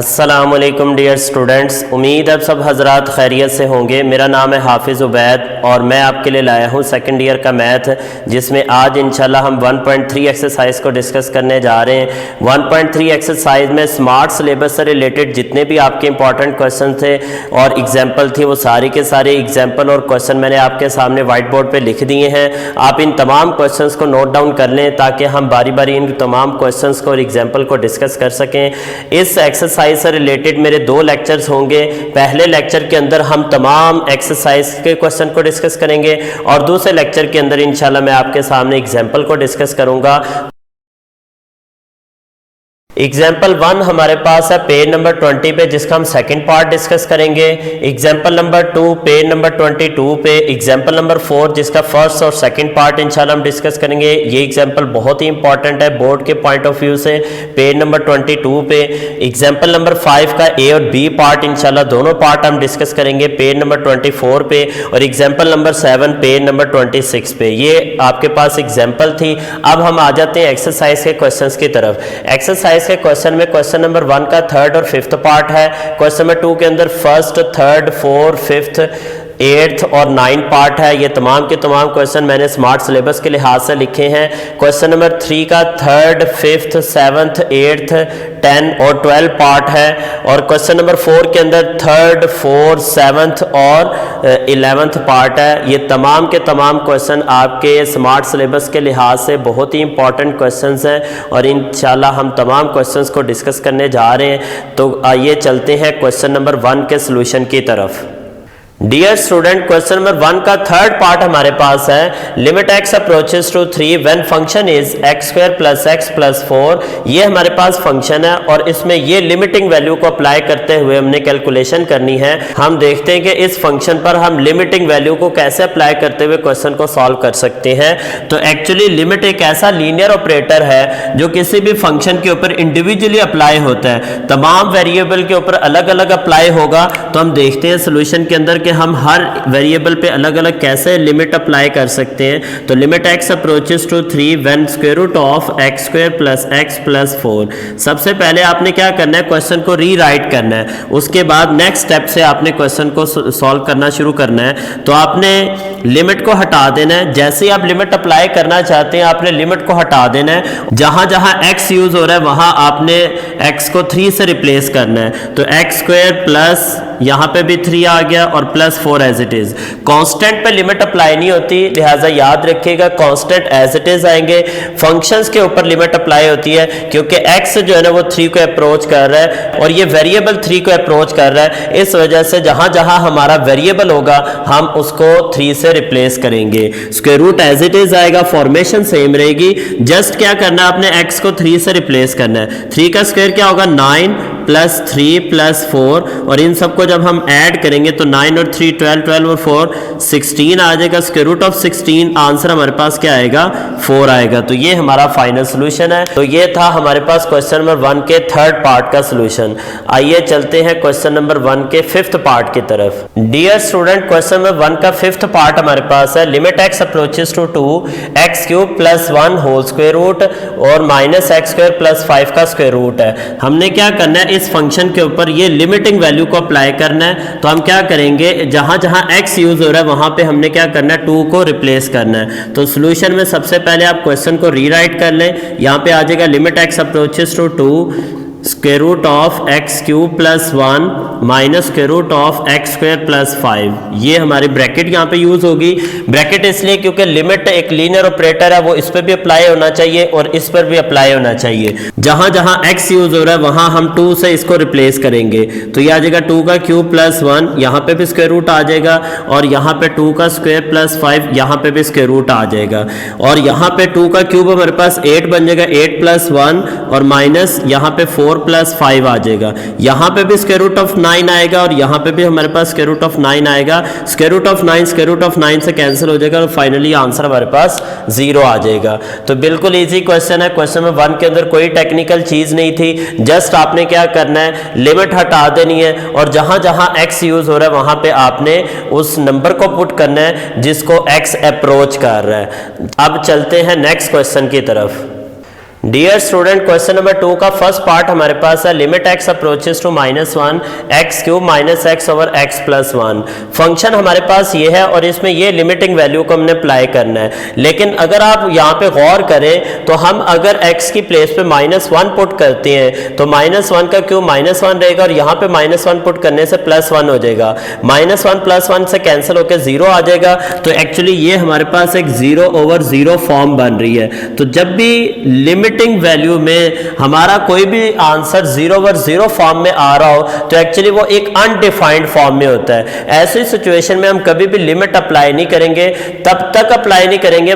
अस्सलामुअलैकुम dear students, उम्मीद है सब हजरात खैरियत से होंगे। मेरा नाम है हाफिज़ उबैद और मैं आपके लिए लाया हूँ सेकंड ईयर का मैथ, जिसमें आज इंशाल्लाह हम 1.3 एक्सरसाइज को डिस्कस करने जा रहे हैं। 1.3 एक्सरसाइज में स्मार्ट सिलेबस से रिलेटेड जितने भी आपके इंपॉर्टेंट क्वेश्चन थे और एग्जाम्पल थी, वो सारे के सारे एग्जाम्पल और क्वेश्चन मैंने आपके सामने वाइट बोर्ड पर लिख दिए हैं। आप इन तमाम क्वेश्चन को नोट डाउन कर लें ताकि हम बारी बारी इन तमाम क्वेश्चन को और एग्जाम्पल को डिस्कस कर सकें। इस एक्सरसाइज से रिलेटेड मेरे 2 लेक्चर्स होंगे। पहले लेक्चर के अंदर हम तमाम एक्सरसाइज के क्वेश्चन को डिस्कस करेंगे और दूसरे लेक्चर के अंदर इंशाल्लाह मैं आपके सामने एग्जाम्पल को डिस्कस करूंगा। एग्जाम्पल 1 हमारे पास है पेज नंबर 20 पे, जिसका हम सेकंड पार्ट डिस्कस करेंगे। एग्जाम्पल नंबर 2 पेज नंबर 22 पे। एग्जाम्पल नंबर 4 जिसका फर्स्ट और सेकंड पार्ट इंशाल्लाह हम डिस्कस करेंगे। ये एग्जाम्पल बहुत ही इंपॉर्टेंट है बोर्ड के पॉइंट ऑफ व्यू से, पेज नंबर 22 पे। एग्जाम्पल नंबर 5 का ए और बी पार्ट इंशाल्लाह दोनों पार्ट हम डिस्कस करेंगे पेज नंबर 24 पे। और एग्जाम्पल नंबर 7 पेज नंबर 26 पे। ये आपके पास एग्जाम्पल थी। अब हम आ जाते हैं एक्सरसाइज के क्वेश्चन की तरफ। एक्सरसाइज के क्वेश्चन में क्वेश्चन नंबर 1 का थर्ड और फिफ्थ पार्ट है। क्वेश्चन नंबर 2 के अंदर first, third, fourth, fifth, 8th और 9 पार्ट है। ये तमाम के तमाम क्वेश्चन मैंने स्मार्ट सिलेबस के लिहाज से लिखे हैं। क्वेश्चन नंबर 3 का थर्ड, फिफ्थ, 7th, 8th, 10 और 12 पार्ट है। और क्वेश्चन नंबर 4 के अंदर थर्ड, 4th, 7th और 11th पार्ट है। ये तमाम के तमाम क्वेश्चन आपके स्मार्ट सिलेबस के लिहाज से बहुत ही इंपॉर्टेंट क्वेश्चन हैं और इंशाल्लाह हम तमाम क्वेश्चन को डिस्कस करने जा रहे हैं। तो आइए चलते हैं क्वेश्चन नंबर 1 के सोल्यूशन की तरफ। डियर स्टूडेंट, क्वेश्चन नंबर 1 का थर्ड पार्ट हमारे पास है। Limit x approaches to 3 when function is x² + x + 4। ये हमारे पास फंक्शन है और इसमें ये लिमिटिंग वैल्यू को अप्लाई करते हुए हमने कैलकुलेशन करनी है। हम देखते हैं कि इस फंक्शन पर हम लिमिटिंग वैल्यू को कैसे अप्लाई करते हुए क्वेश्चन को सॉल्व कर सकते हैं। तो एक्चुअली लिमिट एक ऐसा लीनियर ऑपरेटर है जो किसी भी फंक्शन के ऊपर इंडिविजुअली अप्लाई होता है, तमाम वेरिएबल के ऊपर अलग अलग अप्लाई होगा। तो हम देखते हैं सोल्यूशन के अंदर हम हर वेरिएबल पे अलग अलग कैसे लिमिट अप्लाई कर सकते हैं। तो limit x approaches to 3 when x² + x + 4। सबसे पहले आपने क्या करना है, क्वेश्चन को रीराइट करना है। उसके बाद नेक्स्ट स्टेप से आपने क्वेश्चन को सॉल्व करना शुरू करना है। तो आपने लिमिट को हटा देना है। जैसे ही आप लिमिट अप्लाई करना चाहते हैं आपने लिमिट को हटा देना है। जहां जहां x यूज हो रहा है वहां आपने x को 3 से रिप्लेस करना है। तो x² प्लस यहां पे भी 3 आ गया और +4 एज इट इज। कांस्टेंट पे लिमिट अप्लाई नहीं होती, लिहाजा याद रखिएगा कांस्टेंट एज इट इज आएंगे। फंक्शंस के ऊपर लिमिट अप्लाई होती है क्योंकि x जो है ना वो 3 को अप्रोच कर रहा है और ये वेरिएबल 3 को अप्रोच कर रहा है। इस वजह से जहां जहां हमारा वेरिएबल होगा हम उसको 3 से रिप्लेस करेंगे। Square root as it is आएगा, फॉर्मेशन सेम रहेगी। जस्ट क्या करना है, आपने x को 3 से रिप्लेस करना है। 3 का स्क्वायर क्या होगा, 9 + 3 + 4 और इन सबको जब हम ऐड करेंगे तो 9 और 3 12, 12 और 4 16 आ जाएगा। स्क्वायर रूट ऑफ 16 आंसर हमारे पास क्या आएगा, 4 आएगा। तो ये हमारा फाइनल सोल्यूशन है। तो ये था हमारे पास क्वेश्चन नंबर 1 के थर्ड पार्ट का सोल्यूशन। आइए चलते हैं क्वेश्चन नंबर 1 के फिफ्थ पार्ट की तरफ। डियर स्टूडेंट, क्वेश्चन नंबर 1 का फिफ्थ पार्ट हमारे पास है। Limit x approaches to 2x³ + 1 whole square root और -x² + 5 का स्क्वायर रूट है। हमने क्या करना है, इस फंक्शन के ऊपर ये लिमिटिंग वैल्यू को अप्लाई करना है। तो हम क्या करेंगे, जहां जहां x यूज हो रहा है वहां पे हमने क्या करना है, 2 को रिप्लेस करना है। तो सॉल्यूशन में सबसे पहले आप क्वेश्चन को रीराइट कर लें। यहां पे आ जाएगा limit x approaches to 2 square root of x³ + 1 minus square root of x² + 5। ये हमारी ब्रैकेट यहाँ पे यूज होगी। ब्रैकेट इसलिए क्योंकि लिमिट एक लीनियर ऑपरेटर है, वो इस पर भी अप्लाई होना चाहिए और इस पर भी अप्लाई होना चाहिए। जहां जहां x यूज हो रहा है वहां हम 2 से इसको रिप्लेस करेंगे। तो ये आ जाएगा 2 का क्यूब + 1, यहाँ पे भी स्क्वायर रूट आ जाएगा और यहाँ पे 2 का स्क्वायर + 5, यहाँ पे भी स्क्वायर रूट आ जाएगा। और यहाँ पे 2 का क्यूब हमारे पास 8 बन जाएगा, 8 + 1 और माइनस यहाँ पे 4 + 5 आ जाएगा। यहाँ पे भी स्क्वायर रूट ऑफ 9 आएगा और यहाँ पे भी हमारे पास स्क्वायर रूट ऑफ 9 आएगा। Square root of 9 square root of 9 से कैंसिल हो जाएगा और फाइनली आंसर हमारे पास 0 आ जाएगा। तो बिल्कुल इजी क्वेश्चन है। क्वेश्चन नंबर 1 के अंदर कोई टेक्निकल चीज नहीं थी। जस्ट आपने क्या करना है, लिमिट हटा देनी है और जहां जहां x यूज हो रहा है वहां पे आपने उस नंबर को पुट करना है जिसको x अप्रोच कर रहा है। अब चलते हैं नेक्स्ट क्वेश्चन की तरफ। डियर स्टूडेंट, क्वेश्चन नंबर 2 का फर्स्ट पार्ट हमारे पास है limit x approaches to -1 x cube minus x over x plus 1। Function हमारे पास ये है और इसमें ये लिमिटिंग वैल्यू को हमने अप्लाई करना है। लेकिन अगर आप यहाँ पे गौर करें तो हम अगर x की प्लेस पे -1 पुट करते हैं तो -1 का क्यूब -1 रहेगा और यहाँ पे -1 पुट करने से +1 हो जाएगा। -1 + 1 से कैंसिल होकर 0 आ जाएगा। तो एक्चुअली ये हमारे पास एक 0/0 फॉर्म बन रही है। तो जब भी लिमिटिंग वैल्यू में हमारा कोई भी आंसर 0/0 फॉर्म में आ रहा हो तो एक्चुअली वो एक अनडिफाइंड फॉर्म में होता है। ऐसी सिचुएशन में हम कभी भी लिमिट अप्लाई नहीं करेंगे, तब तक अप्लाई नहीं करेंगे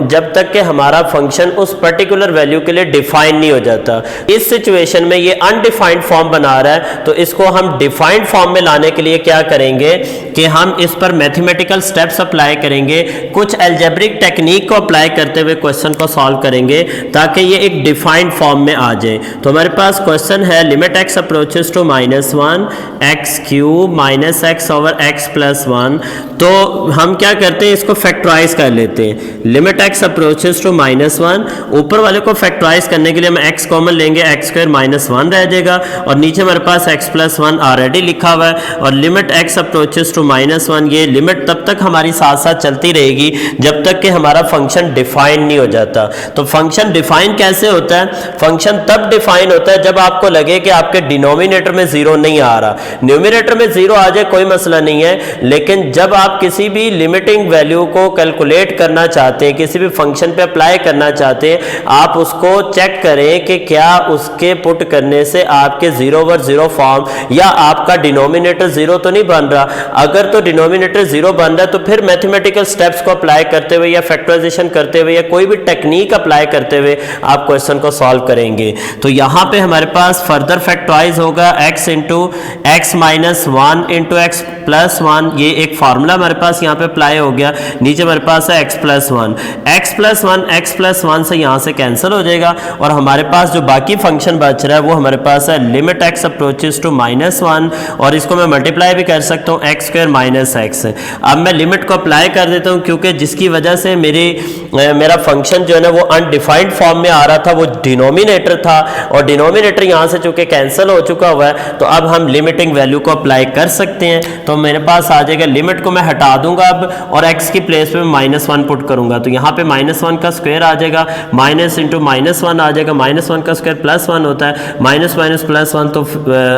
जब तक कि हमारा फंक्शन उस पर्टिकुलर वैल्यू के लिए डिफाइन नहीं हो जाता। इस सिचुएशन में ये अनडिफाइंड फॉर्म बना रहा है, तो इसको हम डिफाइंड फॉर्म में लाने के लिए क्या करेंगे कि हम इस पर मैथमेटिकल स्टेप्स अप्लाई करेंगे, कुछ अलजेब्रिक टेक्निक को अप्लाई करते हुए क्वेश्चन को सॉल्व करेंगे ताकि ये एक डिफाइंड फॉर्म में आ जाए। तो हमारे पास क्वेश्चन है limit x approaches to -1 x cube minus x over x plus 1। तो हम क्या करते हैं, इसको फैक्टराइज कर लेते हैं। लिमिट x अप्रोचेस टू -1, ऊपर वाले को फैक्टराइज करने के लिए हम x कॉमन लेंगे, x² -1 रह जाएगा और नीचे हमारे पास x प्लस 1 ऑलरेडी लिखा हुआ है। और लिमिट x अप्रोचेस टू -1, ये लिमिट तब तक हमारी साथ साथ चलती रहेगी जब तक कि हमारा फंक्शन डिफाइन नहीं हो जाता। तो फंक्शन डिफाइन कैसे होता है? फंक्शन तब डिफाइन होता है जब आपको लगे कि आपके डिनोमिनेटर में 0 नहीं आ रहा। न्यूमिनेटर में 0 आ जाए कोई मसला नहीं है, लेकिन जब आप किसी भी लिमिटिंग वैल्यू को कैलकुलेट करना चाहते हैं, किसी भी फंक्शन पे अप्लाई करना चाहते हैं, आप उसको चेक करें कि क्या उसके पुट करने से आपके 0/0 फॉर्म या आपका डिनोमिनेटर 0 तो नहीं बन रहा। अगर तो डिनोमिनेटर 0 बन रहा है तो फिर मैथमेटिकल स्टेप्स को अप्लाई करते हुए या फैक्टराइजेशन करते हुए या कोई भी टेक्निक अप्लाई करते हुए आप क्वेश्चन को सॉल्व करेंगे। तो यहां पे हमारे पास फर्दर फैक्टराइज होगा x into x minus 1 into X plus 1। ये एक फार्मूला हमारे पास यहाँ पे अप्लाई हो गया। नीचे हमारे पास है x प्लस 1, x प्लस 1 से यहाँ से कैंसिल हो जाएगा और हमारे पास जो बाकी फंक्शन बच रहा है वो हमारे पास है लिमिट x अप्रोचेस टू -1 और इसको मैं मल्टीप्लाई भी कर सकता हूँ x² माइनस एक्स। अब मैं लिमिट को अप्लाई कर देता हूँ क्योंकि जिसकी वजह से मेरा फंक्शन जो है ना वो अनडिफाइंड फॉर्म में आ रहा था, वो डिनोमिनेटर था और डिनोमिनेटर यहाँ से चूंकि कैंसिल हो चुका हुआ है तो अब हम लिमिटिंग वैल्यू को अप्लाई कर सकते हैं। तो मेरे पास आ जाएगा, लिमिट को मैं हटा दूंगा अब और x की प्लेस पे -1 पुट करूंगा तो यहाँ पे -1 का स्क्वायर आ जाएगा, माइनस इंटू -1 आ जाएगा, -1 का स्क्वायर +1 होता है, माइनस माइनस +1 तो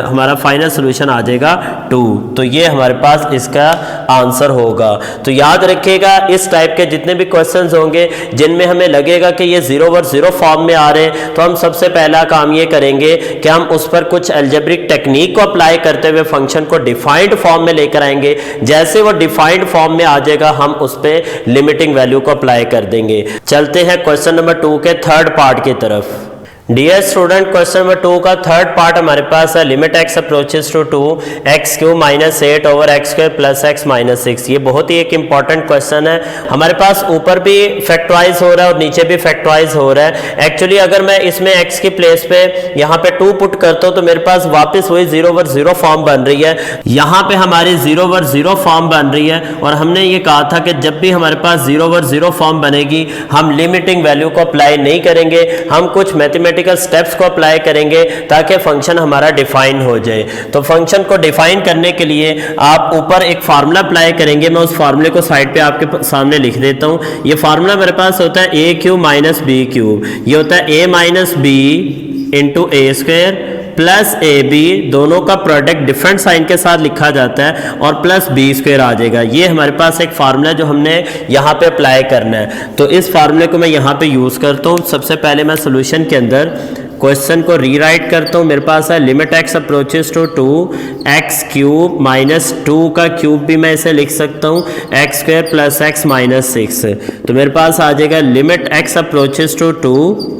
हमारा फाइनल सोल्यूशन आ जाएगा 2। तो ये हमारे पास इसका आंसर होगा। तो याद रखिएगा इस टाइप के जितने भी क्वेश्चंस होंगे जिनमें हमें लगेगा कि ये 0/0 फॉर्म में आ रहे हैं तो हम सबसे पहला काम ये करेंगे कि हम उस पर कुछ अलजेब्रिक टेक्निक को अप्लाई करते हुए फंक्शन को डिफाइंड फॉर्म में लेकर आएंगे। जैसे वो डिफाइंड फॉर्म में आ जाएगा हम उस पर लिमिटिंग वैल्यू को अप्लाई कर देंगे। चलते हैं क्वेश्चन नंबर 2 के थर्ड पार्ट की तरफ। डियर स्टूडेंट, क्वेश्चन नंबर 2 का थर्ड पार्ट हमारे पास है limit x approaches to 2x³ minus 8 over x² plus x minus 6। ये बहुत ही एक इंपॉर्टेंट क्वेश्चन है। हमारे पास ऊपर भी फैक्टराइज हो रहा है और नीचे भी फैक्टराइज हो रहा है। एक्चुअली अगर मैं इसमें x की प्लेस पे यहाँ पे 2 पुट करता हूँ तो मेरे पास वापस वही 0/0 फॉर्म बन रही है। यहाँ पे हमारी 0/0 फॉर्म बन रही है और हमने ये कहा था कि जब भी हमारे पास 0/0 फॉर्म बनेगी हम लिमिटिंग वैल्यू को अप्लाई नहीं करेंगे, हम कुछ मैथमेटिकल स्टेप्स को अप्लाई करेंगे ताकि फंक्शन हमारा डिफाइन हो जाए। तो फंक्शन को डिफाइन करने के लिए आप ऊपर एक फार्मूला अप्लाई करेंगे। मैं उस फार्मूले को साइड पे आपके सामने लिख देता हूं। ये फार्मूला मेरे पास होता है a³ माइनस b³। ये होता है a minus b into a² plus AB, दोनों का प्रोडक्ट डिफरेंट साइन के साथ लिखा जाता है और प्लस b² आ जाएगा। ये हमारे पास एक फार्मूला जो हमने यहाँ पे अप्लाई करना है। तो इस फार्मूले को मैं यहाँ पे यूज़ करता हूँ। सबसे पहले मैं सोल्यूशन के अंदर क्वेश्चन को रीराइट करता हूँ। मेरे पास है limit x approaches to 2x³ minus 2 का क्यूब भी मैं इसे लिख सकता हूँ, x² प्लस x माइनस 6। तो मेरे पास आ जाएगा लिमिट x अप्रोचेस टू 2,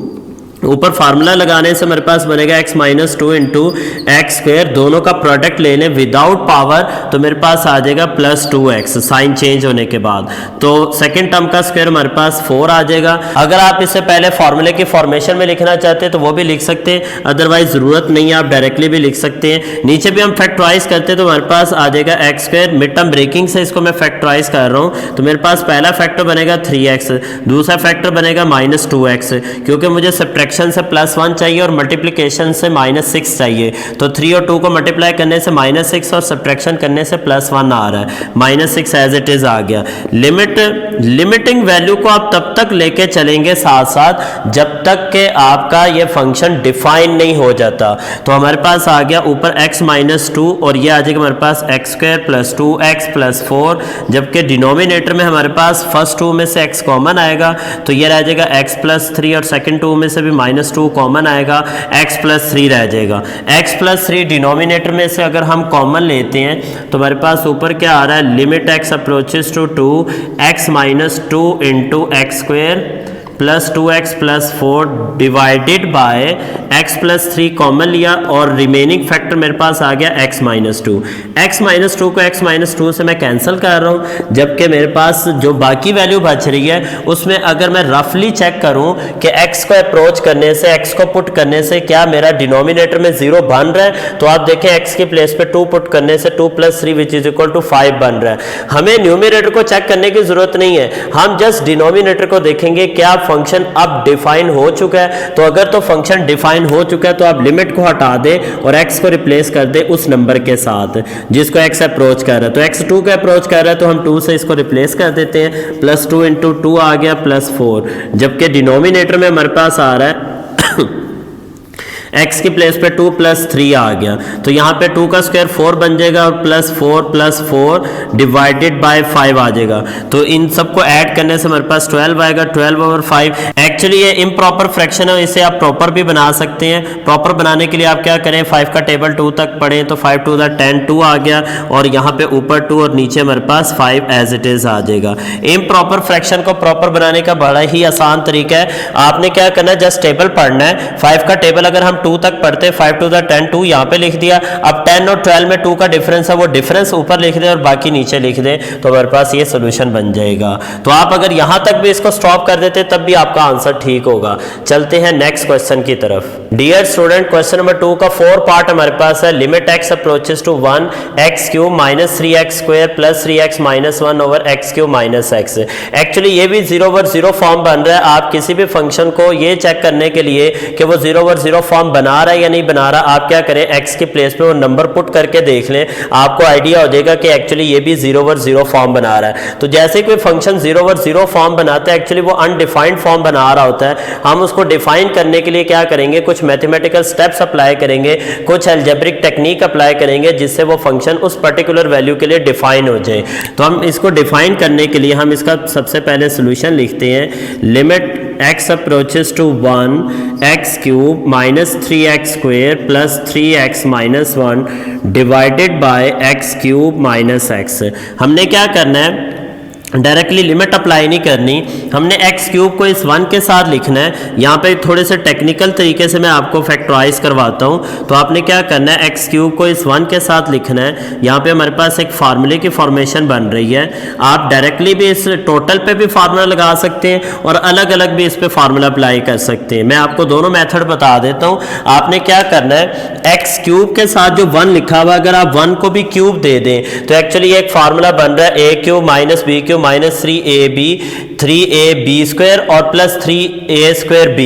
ऊपर फार्मूला लगाने से मेरे पास बनेगा x माइनस 2 इंटू x², दोनों का प्रोडक्ट ले लें विदाउट पावर तो मेरे पास आ जाएगा प्लस 2x साइन चेंज होने के बाद। तो सेकंड टर्म का स्क्वायर हमारे पास 4 आ जाएगा। अगर आप इससे पहले फार्मूले की फॉर्मेशन में लिखना चाहते हैं तो वो भी लिख सकते हैं, अदरवाइज जरूरत नहीं है, आप डायरेक्टली भी लिख सकते हैं। नीचे भी हम फैक्टराइज करते हैं तो हमारे पास आ जाएगा x², मिड टर्म ब्रेकिंग से इसको मैं फैक्टराइज कर रहा हूँ तो मेरे पास पहला फैक्टर बनेगा 3x, दूसरा फैक्टर बनेगा -2x। क्योंकि मुझे सब्ट्रैक्शन सब्ट्रैक्शन से +1 चाहिए और मल्टीप्लिकेशन से -6 चाहिए। तो 3 और 2 को मल्टीप्लाई करने से -6 और सब्ट्रैक्शन करने से +1 आ रहा है, -6 एज इट इज आ गया। लिमिटिंग वैल्यू को आप तब तक लेके चलेंगे साथ साथ जब तक कि आपका ये फंक्शन डिफाइन नहीं हो जाता। तो हमारे पास आ गया ऊपर x-2 और ये आ जाएगा हमारे पास x² + 2x + 4, जबकि डिनोमिनेटर में हमारे पास फर्स्ट 2 में से x कॉमन आएगा तो ये रह जाएगा x + 3 और सेकंड 2 में से भी -2 कॉमन आएगा, x + 3 रह जाएगा। x + 3 डिनोमिनेटर में से अगर हम कॉमन लेते हैं तो हमारे पास ऊपर क्या आ रहा है, limit x approaches to 2 x - 2 × x² + 2x + 4 divided by x + 3 common लिया और रिमेनिंग फैक्टर मेरे पास आ गया x - 2। x - 2 को x - 2 से मैं कैंसिल कर रहा हूँ, जबकि मेरे पास जो बाकी वैल्यू बच रही है उसमें अगर मैं रफली चेक करूँ कि x को अप्रोच करने से, x को पुट करने से क्या मेरा डिनोमिनेटर में 0 बन रहा है, तो आप देखें x के प्लेस पे 2 पुट करने से 2 + 3 विच इज इक्वल टू 5 बन रहा है। हमें न्यूमिनेटर को चेक करने की जरूरत नहीं है, हम जस्ट डिनोमिनेटर को देखेंगे क्या फंक्शन अब डिफाइन हो चुका है। तो अगर तो फंक्शन डिफाइन हो चुका है तो आप लिमिट को हटा दे और x को रिप्लेस कर दे उस नंबर के साथ जिसको x अप्रोच कर रहा है। तो x 2 को अप्रोच कर रहा है तो हम 2 से इसको रिप्लेस कर देते हैं, +2 × 2 आ गया +4, जबकि डिनोमिनेटर में हमारे पास आ रहा है x की प्लेस पे 2 + 3 आ गया। तो यहाँ पे 2 का स्क्वायर 4 बन जाएगा और +4 + 4 डिवाइडेड बाय 5 आ जाएगा। तो इन सबको ऐड करने से हमारे पास 12 आएगा, 12/5। एक्चुअली ये इम्प्रॉपर फ्रैक्शन है, इसे आप प्रॉपर भी बना सकते हैं। प्रॉपर बनाने के लिए आप क्या करें, 5 का टेबल 2 तक पढ़ें तो 5 × 2 = 10, 2 आ गया और यहाँ पे ऊपर 2 और नीचे हमारे पास 5 एज इट इज आ जाएगा। इम्प्रॉपर फ्रैक्शन को प्रॉपर बनाने का बड़ा ही आसान तरीका है। आपने क्या करना है, जस्ट टेबल पढ़ना है। 5 का टेबल अगर हम 2 तक पढ़ते, 5 × 2 = 10, 2 यहाँ पे लिख दिया। अब 10 और 12 में 2 का डिफरेंस है, वो डिफरेंस ऊपर लिख दें और बाकी नीचे लिख दें, तो हमारे पास ये सोल्यूशन बन जाएगा। तो आप अगर यहाँ तक भी इसको स्टॉप कर देते तब भी आपका आंसर ठीक होगा। चलते हैं नेक्स्ट क्वेश्चन की तरफ। डियर स्टूडेंट, क्वेश्चन नंबर 2 का 4 पार्ट हमारे पास है। Limit x approaches to 1 x³ - 3x² + 3x - 1 / x³ - x। Actually ये भी 0/0 फॉर्म बन रहा है। आप किसी भी फंक्शन को ये चेक करने के लिए कि वो 0/0 फॉर्म बना रहा है या नहीं बना रहा, आप क्या करें, x के प्लेस पे वो नंबर पुट करके देख लें, आपको आइडिया हो जाएगा कि एक्चुअली ये भी 0/0 फॉर्म बना रहा है। तो जैसे कोई फंक्शन 0/0 फॉर्म बनाता है, एक्चुअली वो अनडिफाइंड फॉर्म बना रहा होता है। हम उसको डिफाइन करने के लिए क्या करेंगे, कुछ मैथमेटिकल स्टेप्स अप्लाई करेंगे, कुछ अलजेब्रिक टेक्निक अप्लाई करेंगे, जिससे वो फंक्शन उस पर्टिकुलर वैल्यू के लिए डिफाइन हो जाए। तो हम इसको डिफाइन करने के लिए हम इसका सबसे पहले सोल्यूशन लिखते हैं। Limit x approaches to 1 x³ - 3x² + 3x - 1 divided by x³ - x। हमने क्या करना है, डायरेक्टली लिमिट अप्लाई नहीं करनी, हमने x³ को इस 1 के साथ लिखना है। यहाँ पे थोड़े से टेक्निकल तरीके से मैं आपको फैक्टराइज करवाता हूँ। तो आपने क्या करना है, x³ को इस 1 के साथ लिखना है। यहाँ पे हमारे पास एक फार्मूले की फॉर्मेशन बन रही है। आप डायरेक्टली भी इस टोटल पे भी फार्मूला लगा सकते हैं और अलग अलग भी इस पे फार्मूला अप्लाई कर सकते हैं। मैं आपको दोनों मेथड बता देता हूँ। आपने क्या करना है, x³ के साथ जो 1 लिखा हुआ, अगर आप 1 को भी क्यूब दे दें तो एक्चुअली एक फार्मूला बन रहा है a³ - b³ - 3ab 3ab² और +3a²b।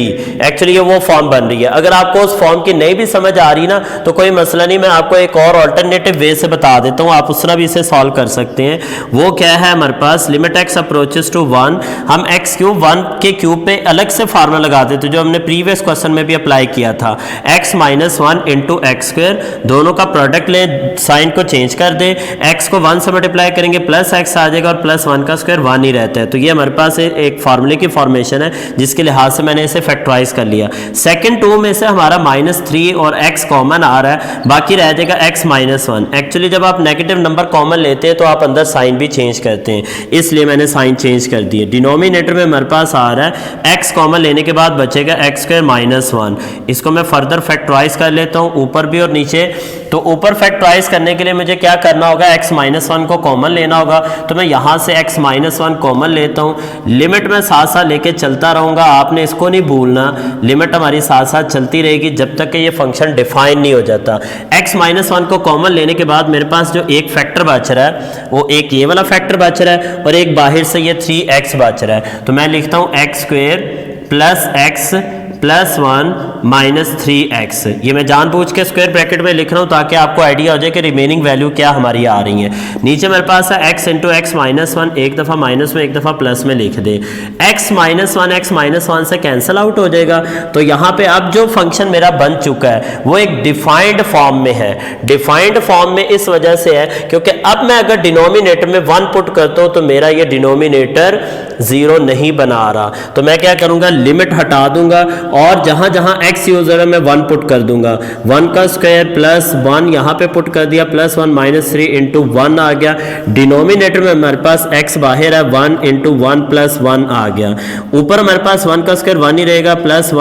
एक्चुअली ये वो फॉर्म बन रही है। अगर आपको उस फॉर्म की नहीं भी समझ आ रही ना तो कोई मसला नहीं, मैं आपको एक और अल्टरनेटिव वे से बता देता हूँ, आप उस तरह भी इसे सॉल्व कर सकते हैं। वो क्या है, हमारे पास लिमिट x अप्रोचेस टू 1, हम x³ 1 के क्यूब पे अलग से फार्मूला लगा देते जो हमने प्रीवियस क्वेश्चन में भी अप्लाई किया था। x - 1 × x², दोनों का प्रोडक्ट लें, साइन को चेंज कर दे, x को 1 से मल्टीप्लाई करेंगे +x आ जाएगा और +1 का स्क्वायर 1 ही रहता है। तो ये हमारे पास एक फार्मूले की फॉर्मेशन है जिसके लिहाज से मैंने इसे फैक्टराइज कर लिया। सेकंड 2 में से हमारा -3 और x कॉमन आ रहा है, बाकी रह जाएगा x - 1। एक्चुअली जब आप नेगेटिव नंबर कॉमन लेते हैं तो आप अंदर साइन भी चेंज करते हैं, इसलिए मैंने साइन चेंज कर दिए। डिनोमिनेटर में हमारे पास आ रहा है x कॉमन लेने के बाद बचेगा x² - 1। इसको मैं फर्दर फैक्टराइज कर लेता हूँ ऊपर भी और नीचे। तो ऊपर फैक्टराइज करने के लिए मुझे क्या करना होगा, x - 1 को कॉमन लेना होगा। तो मैं यहाँ से x - 1 कॉमन लेता हूँ, लिमिट में साथ साथ लेके चलता रहूँगा, आपने इसको नहीं भूलना। लिमिट हमारी साथ साथ चलती रहेगी जब तक कि ये फंक्शन डिफाइन नहीं हो जाता। x - 1 को कॉमन लेने के बाद मेरे पास जो एक फैक्टर बच रहा है वो एक ये वाला फैक्टर बच रहा है और एक बाहर से ये 3x बच रहा है। तो मैं लिखता हूँ x² + x plus 1 minus 3x। ये मैं जानबूझ के स्क्वायर ब्रैकेट में लिख रहा हूँ ताकि आपको आइडिया हो जाए कि रिमेनिंग वैल्यू क्या हमारी आ रही है। नीचे मेरे पास है x इंटू एक्स माइनस 1, एक दफ़ा माइनस में एक दफ़ा प्लस में लिख दे। x माइनस 1 से कैंसिल आउट हो जाएगा। तो यहाँ पे अब जो फंक्शन मेरा बन चुका है वो एक डिफाइंड फॉर्म में है। डिफाइंड फॉर्म में इस वजह से है क्योंकि अब मैं अगर डिनोमिनेटर में 1 पुट करता हूँ तो मेरा ये डिनोमिनेटर 0 नहीं बना रहा। तो मैं क्या करूँगा, लिमिट हटा दूंगा और जहाँ जहाँ x यूज हो रहा है मैं 1 पुट कर दूंगा। 1 का स्क्वायर प्लस 1 यहाँ पे पुट कर दिया, प्लस 1 माइनस 3 इंटू 1 आ गया। डिनोमिनेटर में हमारे पास x बाहर है, 1 इंटू 1 प्लस 1 आ गया। ऊपर हमारे पास 1 का स्क्वायर 1 ही रहेगा, प्लस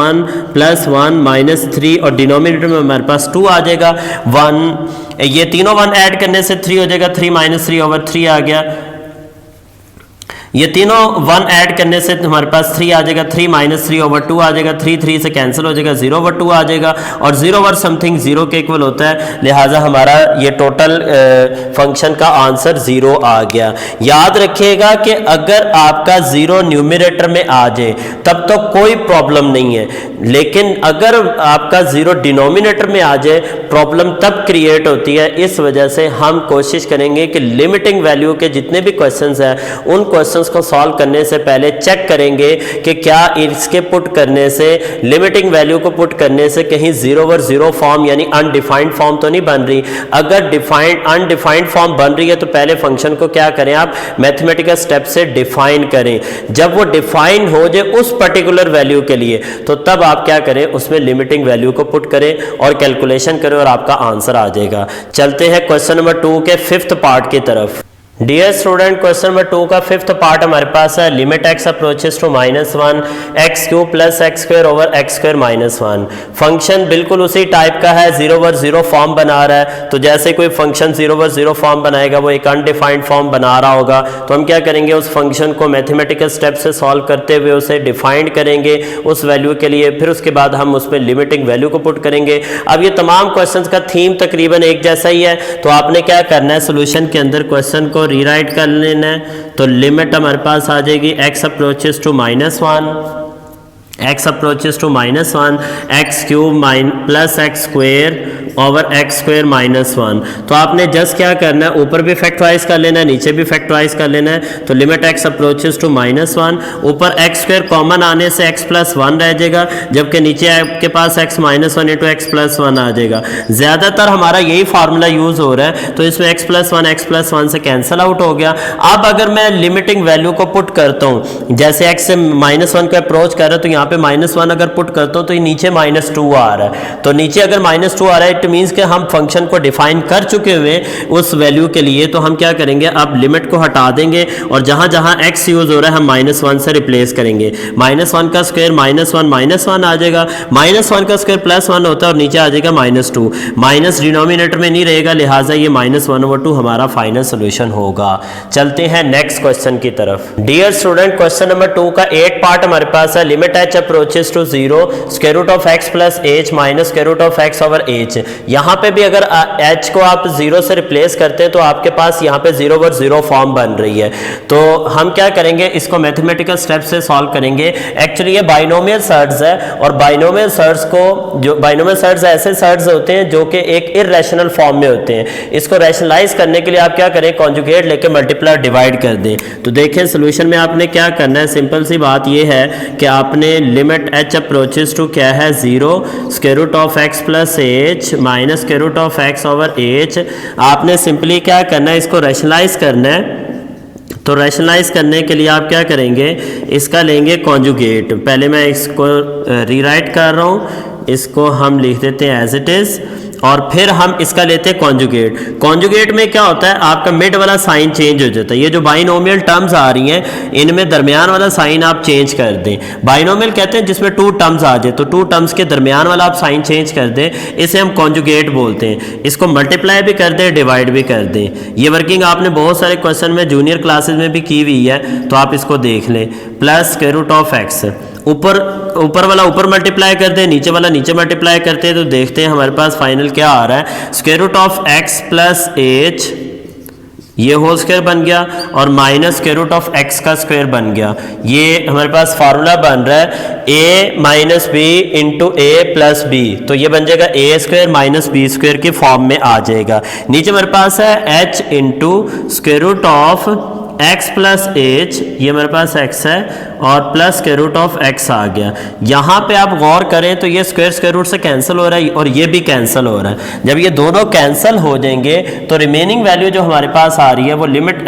1 माइनस 3 और डिनोमिनेटर में हमारे पास 2 आ जाएगा। 1 ये तीनों 1 ऐड करने से 3 हो जाएगा, 3 माइनस 3 ओवर 3 आ गया। ये तीनों 1 ऐड करने से हमारे पास 3 आ जाएगा, 3 माइनस 3 ओवर 2 आ जाएगा, 3 से कैंसिल हो जाएगा, 0 ओवर 2 आ जाएगा और 0 ओवर समथिंग 0 के इक्वल होता है। लिहाजा हमारा ये टोटल फंक्शन का आंसर 0 आ गया। याद रखिएगा कि अगर आपका 0 न्यूमरेटर में आ जाए तब तो कोई प्रॉब्लम नहीं है, लेकिन अगर आपका 0 डिनोमिनेटर में आ जाए प्रॉब्लम तब क्रिएट होती है। इस वजह से हम कोशिश करेंगे कि लिमिटिंग वैल्यू के जितने भी क्वेश्चंस हैं उन क्वेश्चन को सॉल्व करने से पहले चेक करेंगे कि क्या इसके पुट करने से, लिमिटिंग वैल्यू को पुट करने से कहीं 0 ओवर 0 फॉर्म यानी अनडिफाइंड फॉर्म तो नहीं बन रही। अगर अनडिफाइंड फॉर्म बन रही है तो पहले फंक्शन को क्या करें, आप मैथमेटिकल स्टेप से डिफाइन करें। जब वो डिफाइन हो जाए उस पर्टिकुलर वैल्यू के लिए तो तब आप क्या करें, उसमें लिमिटिंग वैल्यू को पुट करें और कैलकुलेशन करें और आपका आंसर आ जाएगा। चलते हैं क्वेश्चन नंबर 2 के 5th पार्ट की तरफ। डियर स्टूडेंट, क्वेश्चन नंबर 2 का 5th पार्ट हमारे पास है। Limit x approaches to -1 x cube plus x square over x square minus 1। Function बिल्कुल उसी टाइप का है, 0 ओवर 0 फॉर्म बना रहा है। तो जैसे कोई फंक्शन 0 ओवर 0 फॉर्म बनाएगा वो एक अनडिफाइंड फॉर्म बना रहा होगा, तो हम क्या करेंगे, उस फंक्शन को मैथमेटिकल स्टेप से सॉल्व करते हुए उसे डिफाइंड करेंगे उस वैल्यू के लिए, फिर उसके बाद हम उसमें लिमिटिंग वैल्यू को पुट करेंगे। अब ये तमाम क्वेश्चन का थीम तकरीबन एक जैसा ही है, तो आपने क्या करना है, सोल्यूशन के अंदर क्वेश्चन को रीराइट कर लेना है। तो लिमिट हमारे पास आ जाएगी x approaches to -1, x approaches to -1 x cube plus x square over x square minus 1। तो आपने जस्ट क्या करना है, ऊपर भी फैक्टराइज कर लेना है, नीचे भी फैक्टराइज कर लेना है। तो लिमिट x अप्रोचेस टू -1, ऊपर एक्स स्क्वेयर कॉमन आने से x प्लस 1 रह जाएगा, जबकि नीचे आपके पास x minus 1 into X plus 1 आ जाएगा। ज़्यादातर हमारा यही फार्मूला यूज़ हो रहा है, तो इसमें x प्लस 1 से कैंसिल आउट हो गया। अब अगर मैं लिमिटिंग वैल्यू को पुट करता हूँ, जैसे x से -1 को अप्रोच कर रहा है तो यहाँ पे -1 अगर पुट करता हूँ तो ये नीचे -2 आ रहा है। तो नीचे अगर -2 आ रहा है इट मीन्स कि हम फंक्शन को डिफाइन कर चुके हुए उस वैल्यू के लिए। तो हम क्या करेंगे, अब लिमिट को हटा देंगे और जहां जहां x यूज हो रहा है हम -1 से रिप्लेस करेंगे। -1 का स्क्वायर -1 आ जाएगा, -1 का स्क्वायर +1 होता है और नीचे आ जाएगा -2। माइनस डिनोमिनेटर में नहीं रहेगा, लिहाजा ये -1/2 हमारा फाइनल सोल्यूशन होगा। चलते हैं नेक्स्ट क्वेश्चन की तरफ। डियर स्टूडेंट, क्वेश्चन नंबर 2 का 8 पार्ट हमारे पास है। Limit h approaches to 0 square root of x plus h minus square root of x over h। यहाँ पे भी अगर h को आप 0 से रिप्लेस करते हैं तो आपके पास यहाँ पे 0 ओवर 0 फॉर्म बन रही है। तो हम क्या करेंगे, इसको मैथमेटिकल स्टेप से सॉल्व करेंगे। एक्चुअली ये बाइनोमियल सर्ड्स है और बाइनोमियल सर्ड्स को, जो बाइनोमियल सर्ड्स ऐसे सर्ड्स होते हैं जो कि एक इररेशनल फॉर्म में होते हैं। इसको रैशनलाइज करने के लिए आप क्या करें, कॉन्जुगेट लेके मल्टीप्लाई डिवाइड कर दें। तो देखें सोल्यूशन में आपने क्या करना है, सिंपल सी बात ये है कि आपने लिमिट h अप्रोचेस टू क्या है 0 square root of x plus h minus square root of x over h। आपने सिंपली क्या करना है, इसको रैशनलाइज करना है। तो रैशनलाइज करने के लिए आप क्या करेंगे, इसका लेंगे कॉन्जुगेट। पहले मैं इसको रीराइट कर रहा हूँ, इसको हम लिख देते हैं एज इट इज़ और फिर हम इसका लेते हैं कॉन्जुगेट। कॉन्जुगेट में क्या होता है, आपका मिड वाला साइन चेंज हो जाता है। ये जो बाइनोमियल टर्म्स आ रही हैं इनमें दरमियान वाला साइन आप चेंज कर दें। बाइनोमियल कहते हैं जिसमें 2 टर्म्स आ जाए, तो 2 टर्म्स के दरमियान वाला आप साइन चेंज कर दें, इसे हम कॉन्जुगेट बोलते हैं। इसको मल्टीप्लाई भी कर दें, डिवाइड भी कर दें। ये वर्किंग आपने बहुत सारे क्वेश्चन में जूनियर क्लासेज में भी की हुई है, तो आप इसको देख लें। Plus square root of x, ऊपर वाला ऊपर मल्टीप्लाई करते हैं, नीचे वाला नीचे मल्टीप्लाई करते हैं, तो देखते हैं हमारे पास फाइनल क्या आ रहा है। Square root of x plus h, ये होल स्क्वायर बन गया और minus square root of x का स्क्वायर बन गया। ये हमारे पास फार्मूला बन रहा है a minus b into a plus b, तो ये बन जाएगा a square minus b square की फॉर्म में आ जाएगा। नीचे हमारे पास है h into square root of x plus H, ये हमारे पास x है और plus square root of x आ गया। यहाँ पे आप गौर करें तो ये स्क्वायर रूट से कैंसिल हो रहा है और ये भी कैंसिल हो रहा है। जब ये दोनों कैंसिल हो जाएंगे तो रिमेनिंग वैल्यू जो हमारे पास आ रही है वो लिमिट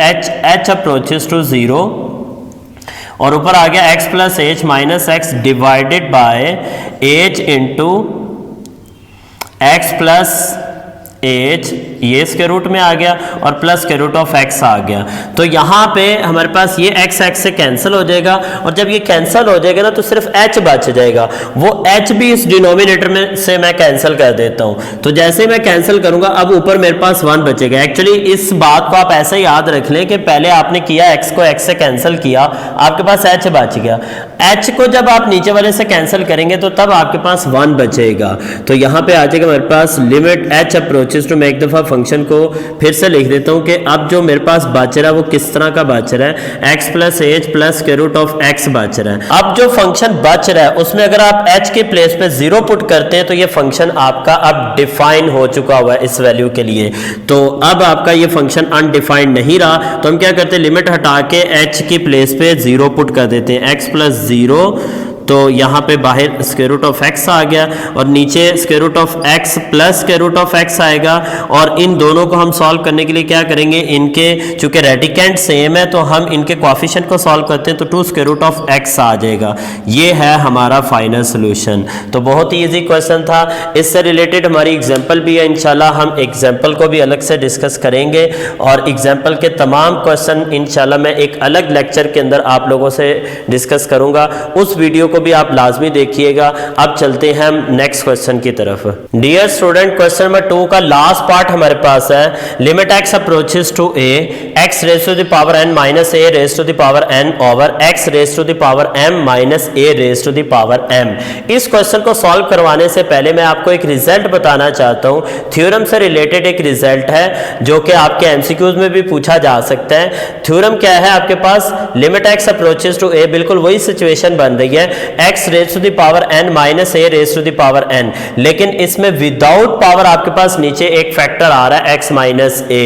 h अप्रोचेस टू 0 और ऊपर आ गया x plus H minus X divided by H into X plus H, ये स्क्वायर रूट में आ गया और plus square root of x आ गया। तो यहाँ पे हमारे पास ये एक्स एक्स से कैंसिल हो जाएगा और जब ये कैंसिल हो जाएगा ना तो सिर्फ एच बच जाएगा, वो एच भी इस डिनोमिनेटर में से मैं कैंसिल कर देता हूँ। तो जैसे मैं कैंसिल करूंगा अब ऊपर मेरे पास 1 बचेगा। एक्चुअली इस बात को आप ऐसे याद रख लें कि पहले आपने किया एक्स को एक्स से कैंसिल किया, आपके पास एच बच गया। एच को जब आप नीचे वाले से कैंसिल करेंगे तो तब आपके पास 1 बचेगा। तो यहाँ पे आ जाएगा मेरे पास लिमिट एच अप्रोचेस टू, मैं एक दफा फंक्शन को फिर से लिख देता हूँ कि अब जो मेरे पास बच रहा है वो किस तरह का बच रहा है, x plus h plus square root of x बच रहा है। अब जो फंक्शन बच रहा है उसमें अगर आप एच के प्लेस पे 0 पुट करते हैं तो ये फंक्शन आपका अब डिफाइन हो चुका हुआ है इस वैल्यू के लिए। तो अब आपका ये फंक्शन अनडिफाइंड नहीं रहा, तो हम क्या करते हैं लिमिट हटा के एच की प्लेस पे 0 पुट कर देते हैं, एक्स प्लस 0, तो यहाँ पे बाहर स्क्वायर रूट ऑफ एक्स आ गया और नीचे square root of x plus square root of x आएगा। और इन दोनों को हम सॉल्व करने के लिए क्या करेंगे, इनके चूंकि रेडिकेंट सेम है तो हम इनके कोएफिशिएंट को सॉल्व करते हैं तो 2 स्क्वायर रूट ऑफ एक्स आ जाएगा। ये है हमारा फाइनल सोल्यूशन। तो बहुत ही ईजी क्वेश्चन था। इससे रिलेटेड हमारी एग्जाम्पल भी है, इंशाल्लाह हम एग्जाम्पल को भी अलग से डिस्कस करेंगे और एग्जाम्पल के तमाम क्वेश्चन इंशाल्लाह मैं एक अलग लेक्चर के अंदर आप लोगों से डिस्कस करूंगा, उस वीडियो को भी आप लाजमी देखिएगा। अब चलते हैं हम नेक्स्ट क्वेश्चन की तरफ। डियर स्टूडेंट, क्वेश्चन नंबर 2 का लास्ट पार्ट हमारे पास है limit x approaches to a x raise to the power n minus a raise to the power n over x raise to the power m minus a raise to the power m. इस question को solve करवाने से पहले मैं आपको एक result बताना चाहता हूं। थ्योरम से रिलेटेड एक रिजल्ट है जो कि आपके एमसीक्यूज में भी पूछा जा सकता है। थ्योरम क्या है आपके पास, limit x approaches to a, बिल्कुल वही सिचुएशन बन रही है, x raise to the power n minus a raise to the power n, लेकिन इसमें विदाउट पावर आपके पास नीचे एक फैक्टर आ रहा है x माइनस a।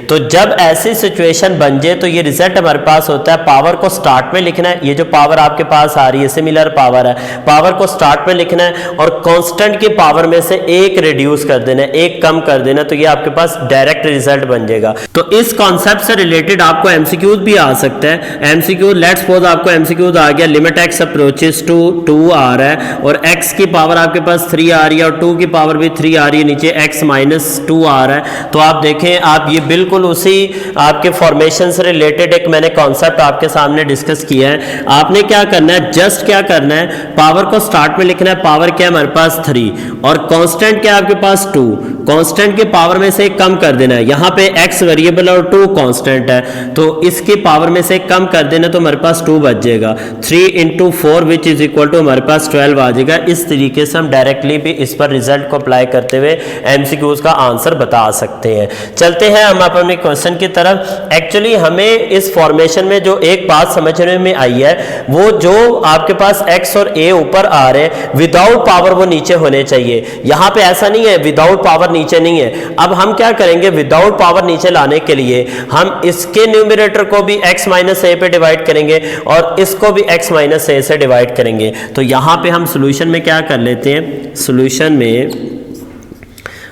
तो जब ऐसी सिचुएशन बन जाए तो ये रिजल्ट हमारे पास होता है, पावर को स्टार्ट में लिखना है, ये जो पावर आपके पास आ रही है सिमिलर पावर है, पावर को स्टार्ट में लिखना है और कांस्टेंट की पावर में से एक रिड्यूस कर देना है, एक कम कर देना, तो ये आपके पास डायरेक्ट रिजल्ट बन जाएगा। तो इस कॉन्सेप्ट से रिलेटेड आपको एमसीक्यूज भी आ सकता है। एमसीक्यू लेट्स सपोज आपको एमसीक्यूज आ गया लिमिट एक्स अप्रोचेस टू 2 आ रहा है और x की पावर आपके पास 3 आ रही है और 2 की पावर भी 3 आ रही है, नीचे x माइनस 2 आ रहा है। तो आप देखें, आप ये बिल्कुल उसी आपके फॉर्मेशन से रिलेटेड एक मैंने कॉन्सेप्ट आपके सामने डिस्कस किया है। आपने क्या करना है, जस्ट क्या करना है, पावर को स्टार्ट में लिखना है, पावर क्या है हमारे पास 3 और कांस्टेंट क्या है आपके पास 2, कांस्टेंट के पावर में से एक कम कर देना है। यहाँ पे x वेरिएबल और 2 कांस्टेंट है तो इसके पावर में से कम कर देना तो हमारे पास 2 बच जाएगा। 3 into 4 which is equal to हमारे पास 12 आ जाएगा। इस तरीके से हम डायरेक्टली भी इस पर रिजल्ट को अप्लाई करते हुए एमसीक्यूज का आंसर बता सकते हैं। चलते हैं हम अपने क्वेश्चन की तरफ। एक्चुअली हमें इस फॉर्मेशन में जो एक बात समझने में आई है वो जो आपके पास x और a ऊपर आ रहे हैं विदाउट पावर वो नीचे होने चाहिए। यहाँ पे ऐसा नहीं है विदाउट पावर नीचे नहीं है। अब हम क्या करेंगे, विदाउट पावर नीचे लाने के लिए हम इसके न्यूमरेटर को भी x माइनस ए पे डिवाइड करेंगे और इसको भी x माइनस ए से डिवाइड करेंगे। तो यहां पे हम सॉल्यूशन में क्या कर लेते हैं, सॉल्यूशन में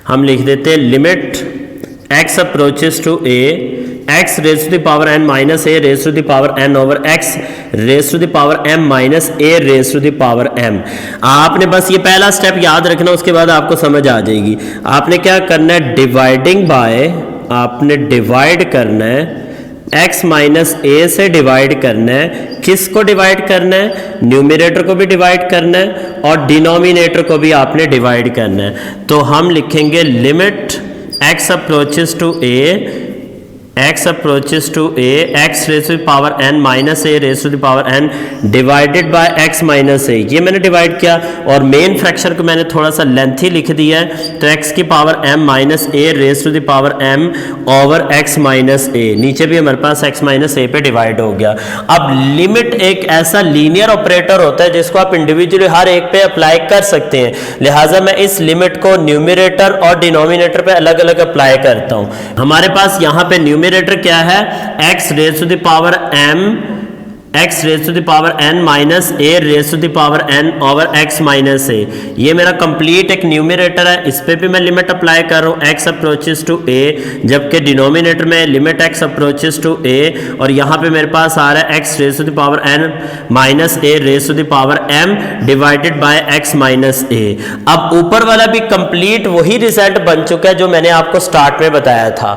हम लिख देते हैं limit x approaches to a x raise to the power n minus a raise to the power n over x raise to the power m minus a raise to the power m। आपने बस ये पहला step याद रखना, उसके बाद आपको समझ आ जाएगी। आपने क्या करना है, डिवाइडिंग बाय, आपने डिवाइड करना है x माइनस ए से डिवाइड करना है। किसको डिवाइड करना है, न्यूमरेटर को भी डिवाइड करना है और डिनोमिनेटर को भी आपने डिवाइड करना है। तो हम लिखेंगे limit x approaches to a x approaches to a x raise to the power n minus a raise to the power n divided by x minus a, ये मैंने डिवाइड किया और मेन फ्रैक्शन को मैंने थोड़ा सा लेंथी लिख दिया है, तो x की power m minus a raise to the power m over x minus a, नीचे भी हमारे पास x माइनस a पे डिवाइड हो गया। अब लिमिट एक ऐसा लीनियर ऑपरेटर होता है जिसको आप इंडिविजुअली हर एक पे अप्लाई कर सकते हैं, लिहाजा मैं इस लिमिट को न्यूमरेटर और डिनोमिनेटर पे अलग अलग अप्लाई करता हूं। हमारे पास यहाँ पे न्यूमरेटर क्या है, x raise to the power m x raise to the power n minus a raise to the power n over x minus a, ये मेरा कंप्लीट एक न्यूमरेटर है, इस पे भी मैं लिमिट अप्लाई कर रहा हूँ x अप्रोचेस टू a, जबकि डिनोमिनेटर में limit x approaches to a और यहाँ पे मेरे पास आ रहा है x raise to the power n minus a raise to the power m divided by x minus a। अब ऊपर वाला भी कंप्लीट वही रिजल्ट बन चुका है जो मैंने आपको स्टार्ट में बताया था।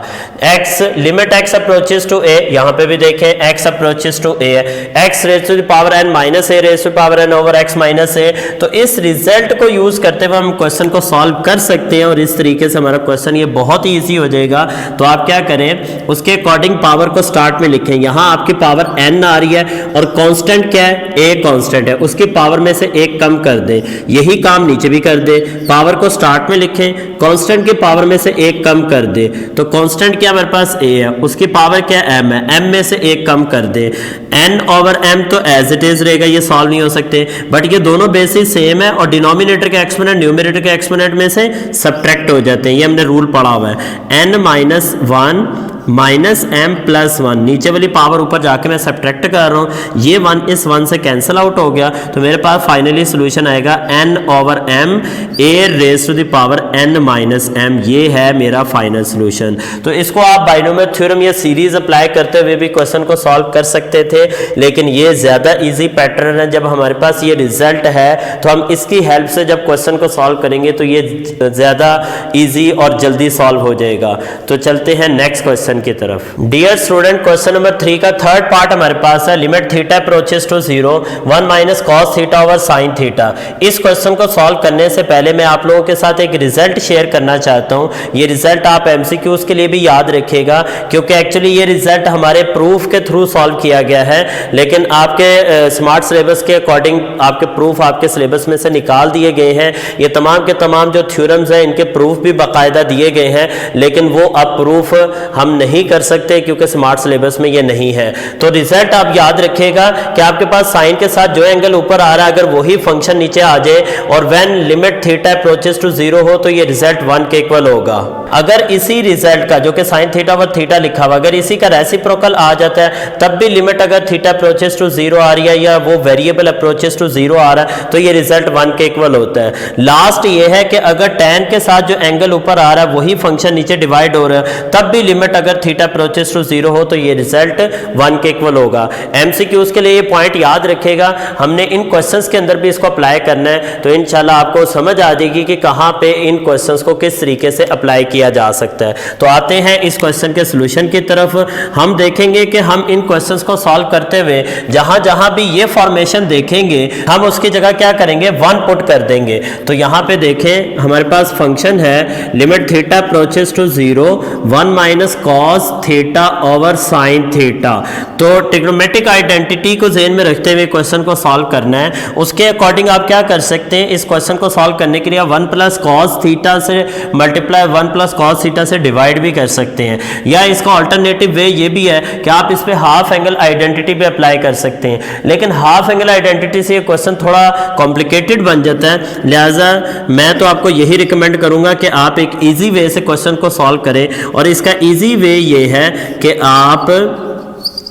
x limit x approaches to a, यहाँ पे भी देखें x approaches to a x raise to the power n minus a raise to power n over x minus a, तो इस रिजल्ट को यूज करते हुए हम क्वेश्चन को सॉल्व कर सकते हैं और इस तरीके से हमारा क्वेश्चन ये बहुत ही इजी हो जाएगा। तो आप क्या करें, उसके अकॉर्डिंग पावर को स्टार्ट में लिखें, यहाँ आपकी पावर n आ रही है और कांस्टेंट क्या है, a कांस्टेंट है, उसकी पावर में से एक कम कर दें, यही काम नीचे भी कर दे, पावर को स्टार्ट में लिखें, कांस्टेंट की पावर में से एक कम कर दे, तो कांस्टेंट क्या हमारे पास a है, उसकी पावर क्या m है, m में से एक कम कर दे, n ओवर m तो एज इट इज रहेगा, ये सॉल्व नहीं हो सकते, बट ये दोनों बेसिस सेम है और डिनोमिनेटर के एक्सपोनेंट न्यूमरेटर के एक्सपोनेंट में से सब्ट्रैक्ट हो जाते हैं, ये हमने रूल पढ़ा हुआ है। n minus 1 minus m plus 1, नीचे वाली पावर ऊपर जाके मैं सब्ट्रैक्ट कर रहा हूँ, ये 1 इस 1 से कैंसिल आउट हो गया, तो मेरे पास फाइनली सोल्यूशन आएगा n over m a raise to the power n minus m, ये है मेरा फाइनल सोल्यूशन। तो इसको आप बाइनोमियल थ्योरम या सीरीज अप्लाई करते हुए भी क्वेश्चन को सॉल्व कर सकते थे, लेकिन ये ज़्यादा ईजी पैटर्न है, जब हमारे पास ये रिजल्ट है तो हम इसकी हेल्प से जब क्वेश्चन को सॉल्व करेंगे तो ये ज़्यादा ईजी और जल्दी सॉल्व हो जाएगा। तो चलते हैं नेक्स्ट क्वेश्चन की तरफ। डियर स्टूडेंट, क्वेश्चन नंबर 3 का थर्ड पार्ट हमारे पास है, limit theta approaches to 0 1 minus cos theta over sine theta. इस क्वेश्चन को सॉल्व करने से पहले मैं आप लोगों के साथ एक रिजल्ट शेयर करना चाहता हूं, ये रिजल्ट आप एमसीक्यूज के लिए भी याद रखिएगा, क्योंकि एक्चुअली ये रिजल्ट हमारे प्रूफ के थ्रू सॉल्व किया गया है, लेकिन आपके स्मार्ट सिलेबस के अकॉर्डिंग आपके प्रूफ आपके सिलेबस में से निकाल दिए गए हैं। ये तमाम के तमाम जो थ्योरम्स हैं इनके प्रूफ भी बाकायदा दिए गए हैं, लेकिन वो अब प्रूफ हम नहीं कर सकते क्योंकि स्मार्ट सिलेबस में ये नहीं है। तो रिजल्ट आप याद रखिएगा कि आपके पास साइन के साथ जो एंगल ऊपर आ रहा है अगर वही फंक्शन नीचे आ जाए और when limit theta approaches to 0 हो तो ये रिजल्ट 1 के इक्वल होगा। अगर इसी रिजल्ट का जो कि साइन थीटा ओवर थीटा लिखा हुआ अगर इसी का रेसिप्रोकल आ जाता है, तब भी लिमिट अगर थीटा अप्रोचेस टू 0 आ रही है या वो वेरिएबल अप्रोचेस टू 0 आ रहा है तो ये रिजल्ट 1 के इक्वल होता है। लास्ट ये है कि अगर tan के साथ जो एंगल ऊपर आ रहा है वही फंक्शन नीचे डिवाइड हो रहा है, तब भी लिमिट अगर थीटा अप्रोचेस टू 0 हो तो ये रिजल्ट 1 के इक्वल होगा। एमसीक्यूज के लिए ये पॉइंट याद रखेगा, हमने इन क्वेश्चंस के अंदर भी इसको अप्लाई करना है, तो इंशाल्लाह आपको समझ आ जाएगी कि कहां पे इन क्वेश्चंस को किस तरीके से अप्लाई किया जा सकता है। तो आते हैं इस क्वेश्चन के सॉल्यूशन की तरफ। हम देखेंगे कि हम इन क्वेश्चंस को सॉल्व करते हुए जहां जहां भी ये फॉर्मेशन देखेंगे हम उसकी जगह क्या करेंगे, 1 पुट कर देंगे। तो यहां पे देखें हमारे पास फंक्शन है limit theta approaches to 0 1 minus cos theta over sine theta. तो ट्रिग्नोमेट्रिक आइडेंटिटी को ज़हन में रखते हुए क्वेश्चन को सॉल्व करना है। उसके अकॉर्डिंग आप क्या कर सकते हैं, इस क्वेश्चन को सॉल्व करने के लिए 1 प्लस कॉस थीटा से मल्टीप्लाई 1 प्लस कॉस थीटा से डिवाइड भी कर सकते हैं, या इसका अल्टरनेटिव वे ये भी है कि आप इस पे हाफ एंगल आइडेंटिटी भी अप्लाई कर सकते हैं, लेकिन हाफ एंगल आइडेंटिटी से ये क्वेश्चन थोड़ा कॉम्प्लिकेटेड बन जाता है। लिहाजा मैं तो आपको यही रिकमेंड करूंगा कि आप एक इजी वे से क्वेश्चन को सॉल्व करें, और इसका इजी वे ये है कि आप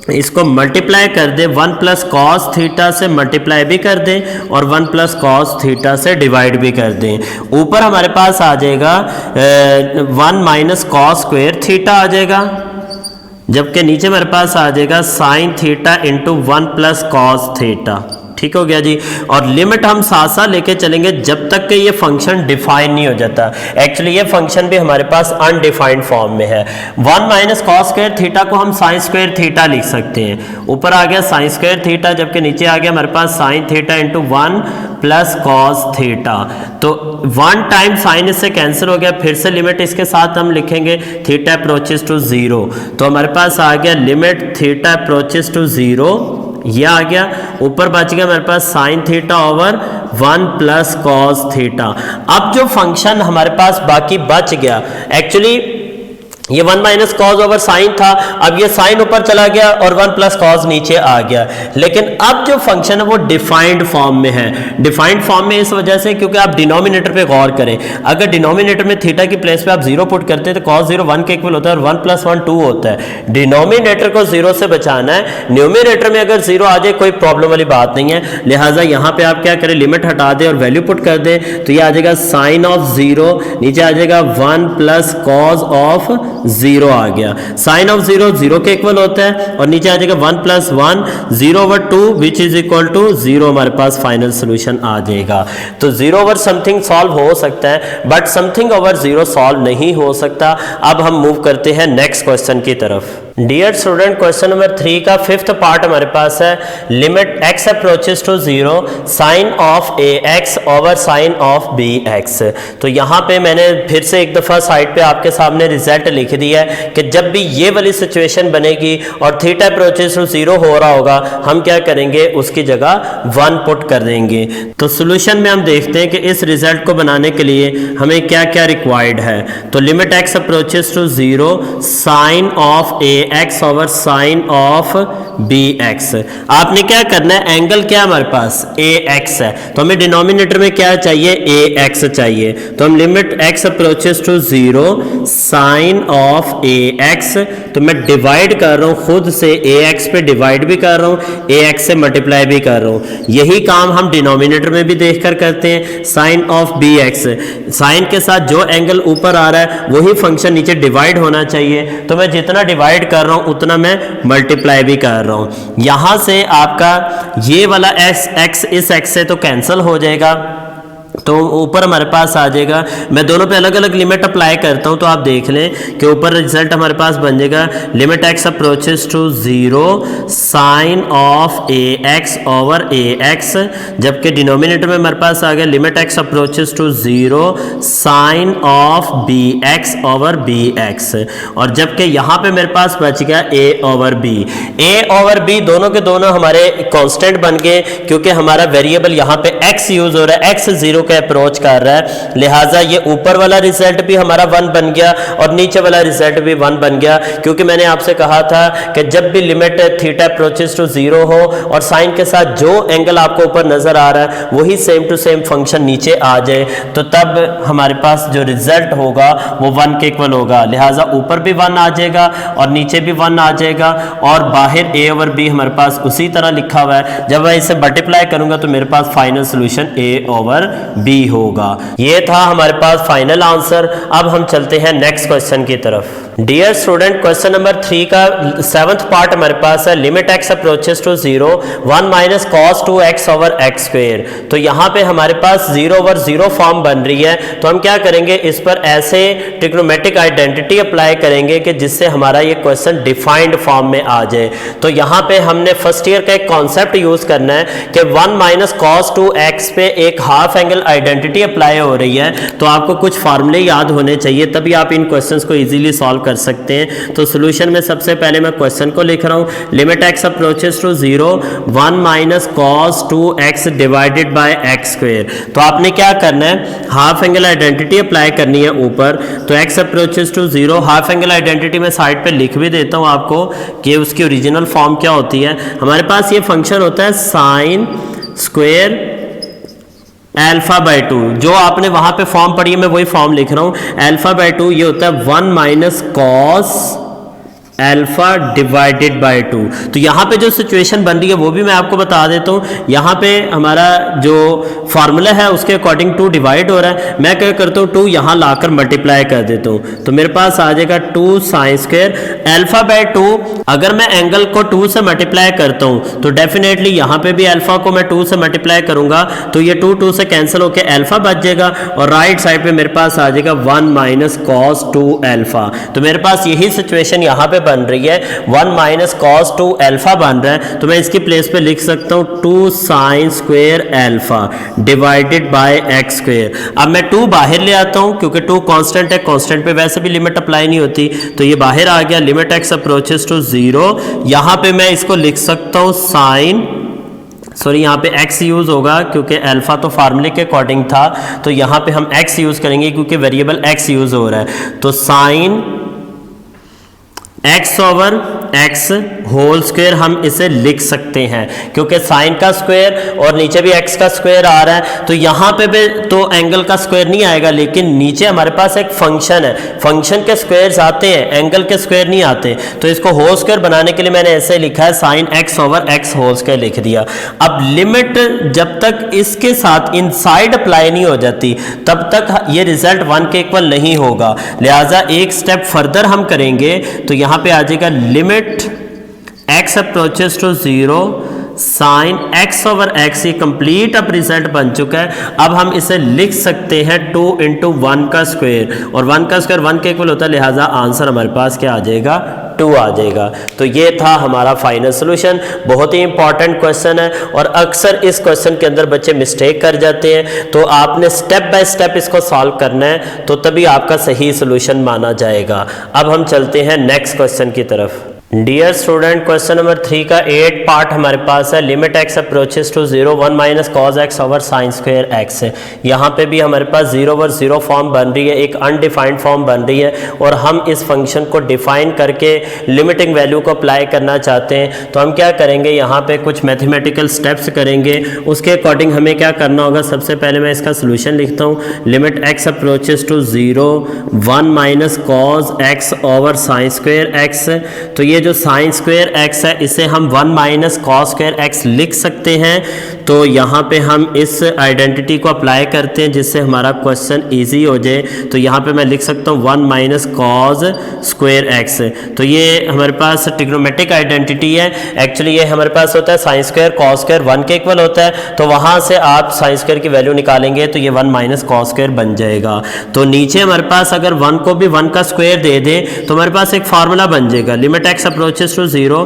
इसको मल्टीप्लाई कर दें, 1 प्लस कॉस थीटा से मल्टीप्लाई भी कर दें और 1 प्लस कॉस थीटा से डिवाइड भी कर दें। ऊपर हमारे पास आ जाएगा 1 माइनस कॉस स्क्वायर थीटा आ जाएगा, जबकि नीचे हमारे पास आ जाएगा sign theta into 1 plus cos theta. ठीक हो गया जी। और लिमिट हम साथ साथ लेके चलेंगे जब तक कि ये फंक्शन डिफाइन नहीं हो जाता। एक्चुअली ये फंक्शन भी हमारे पास अनडिफाइंड फॉर्म में है। 1 माइनस कॉस स्क्वायर थीटा को हम साइन स्क्वायर थीटा लिख सकते हैं। ऊपर आ गया साइन स्क्वायर थीटा, जबकि नीचे आ गया हमारे पास sine theta into 1 plus cos theta. तो 1 टाइम साइन इससे कैंसिल हो गया, फिर से लिमिट इसके साथ हम लिखेंगे थीटा अप्रोचेस टू 0। तो हमारे पास आ गया लिमिट थीटा अप्रोचेस टू 0, ये आ गया। ऊपर बच गया हमारे पास sine theta over 1 plus cos theta. अब जो फंक्शन हमारे पास बाकी बच गया, एक्चुअली ये 1 माइनस कॉस ओवर साइन था, अब ये साइन ऊपर चला गया और 1 प्लस कॉस नीचे आ गया। लेकिन अब जो फंक्शन है वो डिफाइंड फॉर्म में है। डिफाइंड फॉर्म में इस वजह से क्योंकि आप डिनोमिनेटर पे गौर करें, अगर डिनोमिनेटर में थीटा की प्लेस पे आप 0 पुट करते हैं तो कॉस 0 1 के इक्वल होता है और 1 प्लस 1 2 होता है। डिनोमिनेटर को 0 से बचाना है, न्यूमिनेटर में अगर 0 आ जाए कोई प्रॉब्लम वाली बात नहीं है। लिहाजा यहाँ पे आप क्या करें, लिमिट हटा दें और वैल्यू पुट कर दें, तो ये आ जाएगा साइन ऑफ 0, नीचे आ जाएगा 1 प्लस कॉस ऑफ 0 आ गया। साइन ऑफ 0 0 के इक्वल होता है और नीचे आ जाएगा 1 plus 1 0 over 2 which is equal to 0। हमारे पास फाइनल सोल्यूशन आ जाएगा। तो 0 ओवर समथिंग सॉल्व हो सकता है, बट समथिंग ओवर 0 सॉल्व नहीं हो सकता। अब हम मूव करते हैं नेक्स्ट क्वेश्चन की तरफ। डियर स्टूडेंट, क्वेश्चन नंबर 3 का 5th पार्ट हमारे पास है। Limit x approaches to 0 sine of ax over sine of bx। तो यहाँ पे मैंने फिर से एक दफ़ा साइड पे आपके सामने रिजल्ट लिख दिया है कि जब भी ये वाली सिचुएशन बनेगी और थीटा अप्रोचेस टू 0 हो रहा होगा, हम क्या करेंगे, उसकी जगह 1 पुट कर देंगे। तो सोल्यूशन में हम देखते हैं कि इस रिजल्ट को बनाने के लिए हमें क्या क्या रिक्वायर्ड है। तो limit x approaches to 0 sine of ax over sine of bx। आपने क्या करना है, एंगल क्या हमारे पास ax है, तो हमें डिनोमिनेटर में क्या चाहिए, ax चाहिए। तो हम limit x approaches to 0 sine of ax, तो मैं डिवाइड कर रहा हूं खुद से, ax पे डिवाइड भी कर रहा हूं, ax से मल्टीप्लाई भी कर रहा हूं। यही काम हम डिनोमिनेटर में भी देखकर करते हैं। साइन ऑफ bx, साइन के साथ जो एंगल ऊपर आ रहा है वही फंक्शन नीचे डिवाइड होना चाहिए। तो मैं जितना डिवाइड कर रहा हूं उतना मैं मल्टीप्लाई भी कर रहा हूं। यहां से आपका ये वाला x इस x से तो कैंसिल हो जाएगा, तो ऊपर हमारे पास आ जाएगा। मैं दोनों पे अलग अलग लिमिट अप्लाई करता हूं तो आप देख लें कि ऊपर रिजल्ट हमारे पास बन जाएगा limit x approaches to 0 sine of ax over ax, जबकि डिनोमिनेटर में हमारे पास आ गया limit x approaches to 0 sine of bx over bx। और जबकि यहाँ पे मेरे पास बच गया a ओवर b दोनों के दोनों हमारे कांस्टेंट बन गए, क्योंकि हमारा वेरिएबल यहाँ पे x यूज हो रहा है, x 0 के अप्रोच कर रहा है। लिहाजा ये ऊपर वाला रिजल्ट भी हमारा 1 बन गया और नीचे वाला रिजल्ट भी 1 बन गया, क्योंकि मैंने आपसे कहा था कि जब भी लिमिट थीटा अप्रोचेस टू 0 हो और साइन के साथ जो एंगल आपको ऊपर नजर आ रहा है वही सेम टू सेम फंक्शन नीचे आ जाए, तो तब हमारे पास जो रिजल्ट होगा वो 1 के इक्वल होगा। लिहाजा ऊपर भी 1 आ जाएगा और नीचे भी 1 आ जाएगा, और बाहर a ओवर b हमारे पास उसी तरह लिखा हुआ है। जब मैं इसे मल्टीप्लाई करूंगा तो मेरे पास final solution a over b होगा। ये था हमारे पास फाइनल आंसर। अब हम चलते हैं नेक्स्ट क्वेश्चन की तरफ। डियर स्टूडेंट, क्वेश्चन नंबर 3 का 7th पार्ट हमारे पास है। Limit x approaches to 0 1 minus cos 2x over x square. तो यहाँ पे हमारे पास 0 ओवर 0 फॉर्म बन रही है, तो हम क्या करेंगे, इस पर ऐसे ट्रिग्नोमेट्रिक आइडेंटिटी अप्लाई करेंगे कि जिससे हमारा ये क्वेश्चन डिफाइंड फॉर्म में आ जाए। तो यहाँ पे हमने फर्स्ट ईयर का एक कॉन्सेप्ट यूज करना है कि 1 माइनस कॉस 2x पे एक हाफ एंगल आइडेंटिटी अप्लाई हो रही है, तो आपको कुछ फार्मूले याद होने चाहिए, तभी आप इन क्वेश्चंस को इजीली सॉल्व कर सकते हैं। तो सॉल्यूशन में सबसे पहले मैं क्वेश्चन को लिख रहा हूं, limit x approaches to 0 1 minus cos 2x divided by x square. तो आपने क्या करना है, हाफ एंगल आइडेंटिटी अप्लाई करनी है ऊपर। तो x approaches to 0, half angle identity में साइड पे लिख भी देता हूं आपको कि उसकी ओरिजिनल फॉर्म क्या होती है। हमारे पास ये फंक्शन होता है साइन स्क्वायर अल्फा बाय 2, जो आपने वहां पे फॉर्म पढ़ी है मैं वही फॉर्म लिख रहा हूं। अल्फा बाय 2 ये होता है 1 minus cos alpha divided by 2। तो यहाँ पे जो सिचुएशन बन रही है वो भी मैं आपको बता देता हूँ। यहाँ पे हमारा जो फार्मूला है उसके अकॉर्डिंग 2 डिवाइड हो रहा है। मैं क्या करता हूँ 2 यहाँ लाकर मल्टीप्लाई कर देता हूँ, तो मेरे पास आ जाएगा 2 साइन स्क्वायर अल्फा बाय 2। अगर मैं एंगल को 2 से मल्टीप्लाई करता हूँ तो डेफिनेटली यहाँ पे भी अल्फा को मैं 2 से मल्टीप्लाई करूंगा तो ये 2 से कैंसिल होकर अल्फा बच जाएगा और राइट साइड पे मेरे पास आ जाएगा 1 माइनस कॉस 2 अल्फा। तो मेरे पास यही सिचुएशन यहाँ पे बन रही है, 1 माइनस कॉस 2 अल्फा बन रहा है। तो मैं इसकी प्लेस पे लिख सकता हूँ 2 sine square alpha divided by x square. अब मैं 2 बाहर ले आता हूँ क्योंकि 2 कांस्टेंट है, कांस्टेंट पे वैसे भी लिमिट अप्लाई नहीं होती, तो ये बाहर आ गया। लिमिट एक्स अप्रोचेस टू 0, यहाँ पे मैं इसको लिख सकता हूँ यहाँ पे x यूज होगा क्योंकि अल्फा तो फार्मूले के अकॉर्डिंग था, तो यहाँ पे हम x यूज करेंगे क्योंकि वेरिएबल x यूज हो रहा है। तो sine x over x whole square हम इसे लिख सकते हैं क्योंकि साइन का स्क्वायर और नीचे भी x का स्क्वायर आ रहा है, तो यहाँ पे भी तो एंगल का स्क्वायर नहीं आएगा, लेकिन नीचे हमारे पास एक फंक्शन है, फंक्शन के स्क्वायर्स आते हैं, एंगल के स्क्वायर नहीं आते। तो इसको होल स्क्वायर बनाने के लिए मैंने ऐसे लिखा है sine x over x whole square लिख दिया। अब लिमिट जब तक इसके साथ इनसाइड अप्लाई नहीं हो जाती तब तक ये रिजल्ट 1 के इक्वल नहीं होगा, लिहाजा एक स्टेप फर्दर हम करेंगे तो यहाँ पे आ जाएगा limit x approaches to 0 sine x over x। ये कंप्लीट अब रिजल्ट बन चुका है। अब हम इसे लिख सकते हैं 2 इंटू 1 का स्क्वायर, और 1 का स्क्वायर 1 के इक्वल होता है, लिहाजा आंसर हमारे पास क्या आ जाएगा 2 आ जाएगा। तो ये था हमारा फाइनल सोल्यूशन। बहुत ही इंपॉर्टेंट क्वेश्चन है और अक्सर इस क्वेश्चन के अंदर बच्चे मिस्टेक कर जाते हैं, तो आपने स्टेप बाय स्टेप इसको सॉल्व करना है, तो तभी आपका सही सोल्यूशन माना जाएगा। अब हम चलते हैं नेक्स्ट क्वेश्चन की तरफ। डियर स्टूडेंट, क्वेश्चन नंबर 3 का 8 पार्ट हमारे पास है। Limit x approaches to 0 1 minus cos x over sine square x है। यहाँ पे भी हमारे पास 0 ओवर 0 फॉर्म बन रही है, एक अनडिफाइंड फॉर्म बन रही है, और हम इस फंक्शन को डिफाइन करके लिमिटिंग वैल्यू को अप्लाई करना चाहते हैं। तो हम क्या करेंगे, यहाँ पे कुछ मैथमेटिकल स्टेप्स करेंगे, उसके अकॉर्डिंग हमें क्या करना होगा। सबसे पहले मैं इसका सोल्यूशन लिखता हूँ। Limit x approaches to 0 1 minus cos x over sine square x। तो ये जो साइन स्क्वायर x है इसे हम 1 माइनस कॉस स्क्वायर x लिख सकते हैं। तो यहाँ पे हम इस आइडेंटिटी को अप्लाई करते हैं जिससे हमारा क्वेश्चन इजी हो जाए। तो यहाँ पे मैं लिख सकता हूँ 1 माइनस कॉस स्क्वायर x। तो ये हमारे पास ट्रिग्नोमेट्रिक आइडेंटिटी है। एक्चुअली ये हमारे पास होता है साइन स्क्वायर कॉस स्क्वायर 1 के इक्वल होता है, तो वहाँ से आप साइन स्क्वायर की वैल्यू निकालेंगे तो ये 1 माइनस कॉस स्क्वायर बन जाएगा। तो नीचे हमारे पास अगर 1 को भी 1 का स्क्वायर दे दे तो हमारे पास एक फार्मूला बन जाएगा। Limit x approaches to 0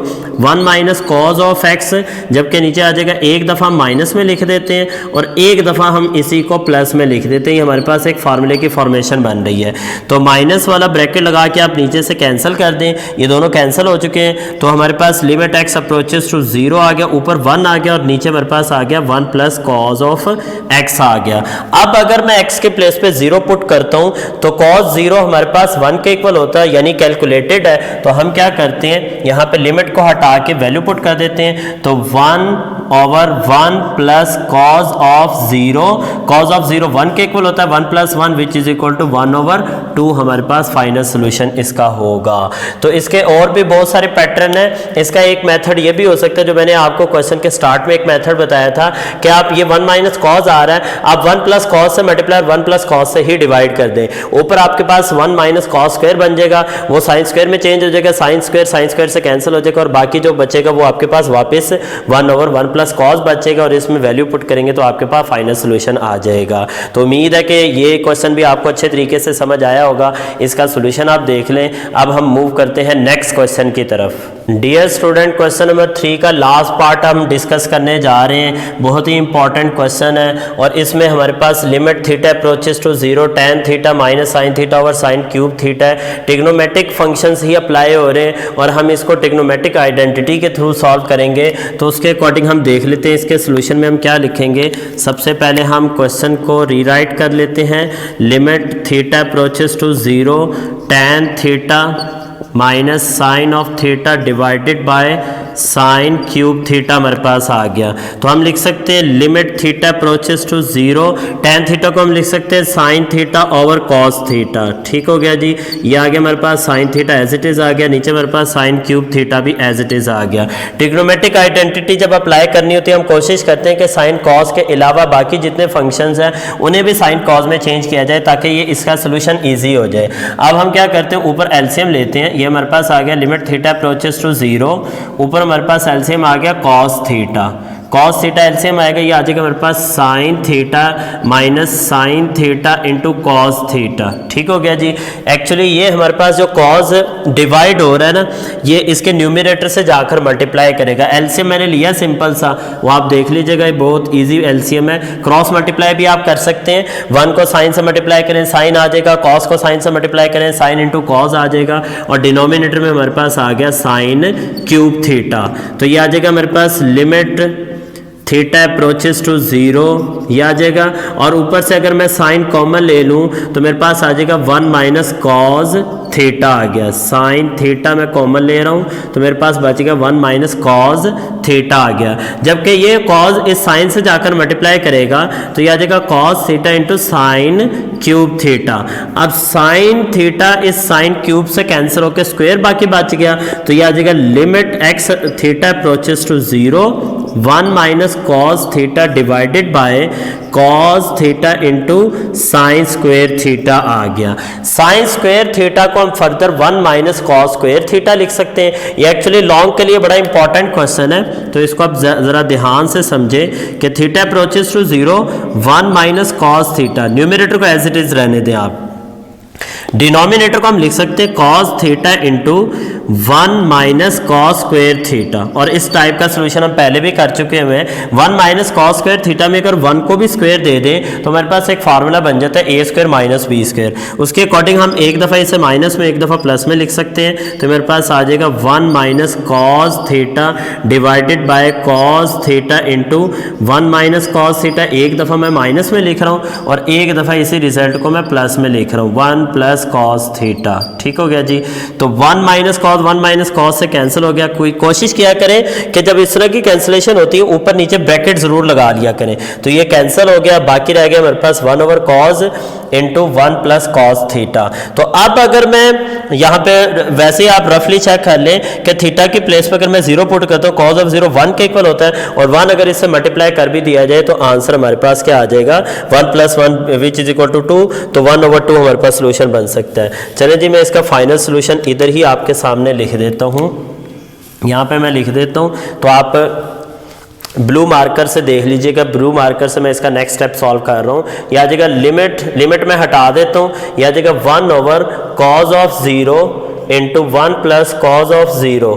1 minus cos of x, जबकि नीचे आ जाएगा एक दफ़ा माइनस में लिख देते हैं और एक दफ़ा हम इसी को प्लस में लिख देते हैं। हमारे पास एक फार्मूले की फॉर्मेशन बन रही है। तो माइनस वाला ब्रैकेट लगा के आप नीचे से कैंसिल कर दें, ये दोनों कैंसिल हो चुके हैं। तो हमारे पास लिमिट x अप्रोचेस टू 0 आ गया, ऊपर 1 आ गया और नीचे हमारे पास आ गया 1 प्लस कॉस ऑफ x आ गया। अब अगर मैं x के प्लेस पे 0 पुट करता हूँ तो कॉस 0 हमारे पास 1 के इक्वल होता है, यानी कैलकुलेटेड है। तो हम क्या करते हैं, यहाँ पे लिमिट को हटा के वैल्यू पुट कर देते हैं। तो 1 over 1 plus cos of 0, cos of 0 1 के इक्वल होता है, 1 plus 1 which is equal to 1 over 2 हमारे पास फाइनल सोल्यूशन इसका होगा। तो इसके और भी बहुत सारे पैटर्न है। इसका एक मेथड ये भी हो सकता है जो मैंने आपको क्वेश्चन के स्टार्ट में एक मेथड बताया था कि आप ये 1 माइनस कॉस आ रहा है, आप 1 प्लस कॉस से मल्टीप्लाई 1 प्लस कॉस से ही डिवाइड कर दें। ऊपर आपके पास 1 माइनस कॉस स्क्वायर बन जाएगा, वो साइन स्क्वायर में चेंज हो जाएगा, साइन स्क्वायर से कैंसिल हो जाएगा और बाकी जो बचेगा वो आपके पास वापस 1 ओवर 1 प्लस कॉस बचेगा और इसमें वैल्यू पुट करेंगे तो आपके पास फाइनल सोल्यूशन आ जाएगा। तो उम्मीद है कि ये क्वेश्चन भी आपको अच्छे तरीके से समझ आया होगा, इसका सोल्यूशन आप देख लें। अब हम मूव करते हैं नेक्स्ट क्वेश्चन की तरफ। डियर स्टूडेंट, क्वेश्चन नंबर 3 का लास्ट पार्ट हम डिस्कस करने जा रहे हैं। बहुत ही इंपॉर्टेंट क्वेश्चन है और इसमें हमारे पास limit theta approaches to 0 tan theta minus sine theta over sine cube theta, trigonometric functions ही अप्लाई हो रहे हैं और हम इसको ट्रिग्नोमेट्रिक आइडेंटिटी के थ्रू सॉल्व करेंगे। तो उसके अकॉर्डिंग हम देख लेते हैं इसके सोल्यूशन में हम क्या लिखेंगे। सबसे पहले हम क्वेश्चन को रीराइट कर लेते हैं। Limit theta approaches to 0 tan theta minus sine of theta divided by sine cube theta हमारे पास आ गया। तो हम लिख सकते हैं limit theta approaches to 0, tan theta को हम लिख सकते हैं sine theta over cos theta. ठीक हो गया जी, ये आ गया हमारे पास sine theta as it is आ गया, नीचे हमारे पास साइन क्यूब थीटा भी एज इट इज़ आ गया। ट्रिग्नोमेट्रिक आइडेंटिटी जब अप्लाई करनी होती है हम कोशिश करते हैं कि साइन कॉस के अलावा बाकी जितने फंक्शंस हैं उन्हें भी साइन कॉस में चेंज किया जाए ताकि ये इसका सोल्यूशन ईजी हो जाए। अब हम क्या करते हैं, ऊपर एलसीएम लेते हैं, ये हमारे पास आ गया लिमिट थीटा अप्रोचेस टू 0, ऊपर हमारे पास एलसीएम आ गया cos theta, cos theta LCM आएगा, ये आ जाएगा हमारे पास sine theta minus sine theta into cos theta. ठीक हो गया जी। एक्चुअली ये हमारे पास जो कॉस डिवाइड हो रहा है ना, ये इसके न्यूमरेटर से जाकर मल्टीप्लाई करेगा। एलसीएम मैंने लिया सिंपल सा, वो आप देख लीजिएगा, ये बहुत इजी एलसीएम है। क्रॉस मल्टीप्लाई भी आप कर सकते हैं, 1 को साइन से मल्टीप्लाई करें साइन आ जाएगा, कॉस को साइन से मल्टीप्लाई करें साइन इंटू कॉस आ जाएगा, और डिनोमिनेटर में हमारे पास आ गया साइन क्यूब थीटा। तो ये आ जाएगा हमारे पास लिमिट थीटा अप्रोचेस टू 0, ये आ जाएगा, और ऊपर से अगर मैं साइन कॉमन ले लूँ तो मेरे पास आ जाएगा 1 माइनस कॉस थीटा आ गया। साइन थीटा मैं कॉमन ले रहा हूँ तो मेरे पास बचेगा 1 माइनस कॉस थीटा आ गया, जबकि ये कॉस इस साइन से जाकर मल्टीप्लाई करेगा तो ये आ जाएगा cos theta into sine cube theta. अब साइन थीटा इस साइन क्यूब से कैंसिल होकर स्क्वायर बाकी बच गया, तो ये आ जाएगा limit X theta approaches to 0, 1 minus cos theta divided by cos theta into sine square theta आ गया। साइन स्क्वायर थीटा को हम further 1 minus cos square theta लिख सकते हैं। ये एक्चुअली लॉन्ग के लिए बड़ा इंपॉर्टेंट क्वेश्चन है, तो इसको आप जरा ध्यान से समझें कि theta approaches to 0, 1 minus cos theta, numerator को एज इट इज रहने दें आप, डिनोमिनेटर को हम लिख सकते हैं cos theta into 1 minus cos square theta, और इस टाइप का सॉल्यूशन हम पहले भी कर चुके हैं। 1 माइनस कॉस स्क्वायर थीटा में अगर 1 को भी स्क्वायर दे दें तो हमारे पास एक फार्मूला बन जाता है ए स्क्वायर माइनस बी स्क्वायर। उसके अकॉर्डिंग हम एक दफ़ा इसे माइनस में एक दफ़ा प्लस में लिख सकते हैं, तो मेरे पास आ जाएगा 1 minus cos theta divided by cos theta into 1 minus cos theta, एक दफ़ा मैं माइनस में लिख रहा हूँ और एक दफ़ा इसी रिजल्ट को मैं प्लस में लिख रहा हूँ, 1 प्लस कॉस थीटा। ठीक हो गया जी। तो 1 माइनस कॉस 1 माइनस कॉस से कैंसिल हो गया। कोई कोशिश किया करें कि जब इस तरह की कैंसिलेशन होती है ऊपर नीचे ब्रैकेट जरूर लगा लिया करें। तो ये कैंसिल हो गया, बाकी रह गया हमारे पास 1 over cos into 1 plus cos theta. तो अब अगर मैं यहाँ पे वैसे ही आप रफली चेक कर लें कि थीटा की प्लेस पर अगर मैं 0 पुट करता हूँ, कॉस ऑफ 0 1 के इक्वल होता है, और 1 अगर इससे मल्टीप्लाई कर भी दिया जाए तो आंसर हमारे पास क्या आ जाएगा, 1 plus 1 which is equal to 2, तो 1 ओवर 2 हमारे पास सोल्यूशन बन सकता है। चलिए जी, मैं इसका फाइनल सोल्यूशन इधर ही आपके सामने लिख देता हूँ, यहाँ पे मैं लिख देता हूँ, तो आप ब्लू मार्कर से देख लीजिएगा। ब्लू मार्कर से मैं इसका नेक्स्ट स्टेप सॉल्व कर रहा हूँ। यह आ जाएगा लिमिट में हटा देता हूँ, यह आ जाएगा 1 over cos of 0 into 1 plus cos of 0,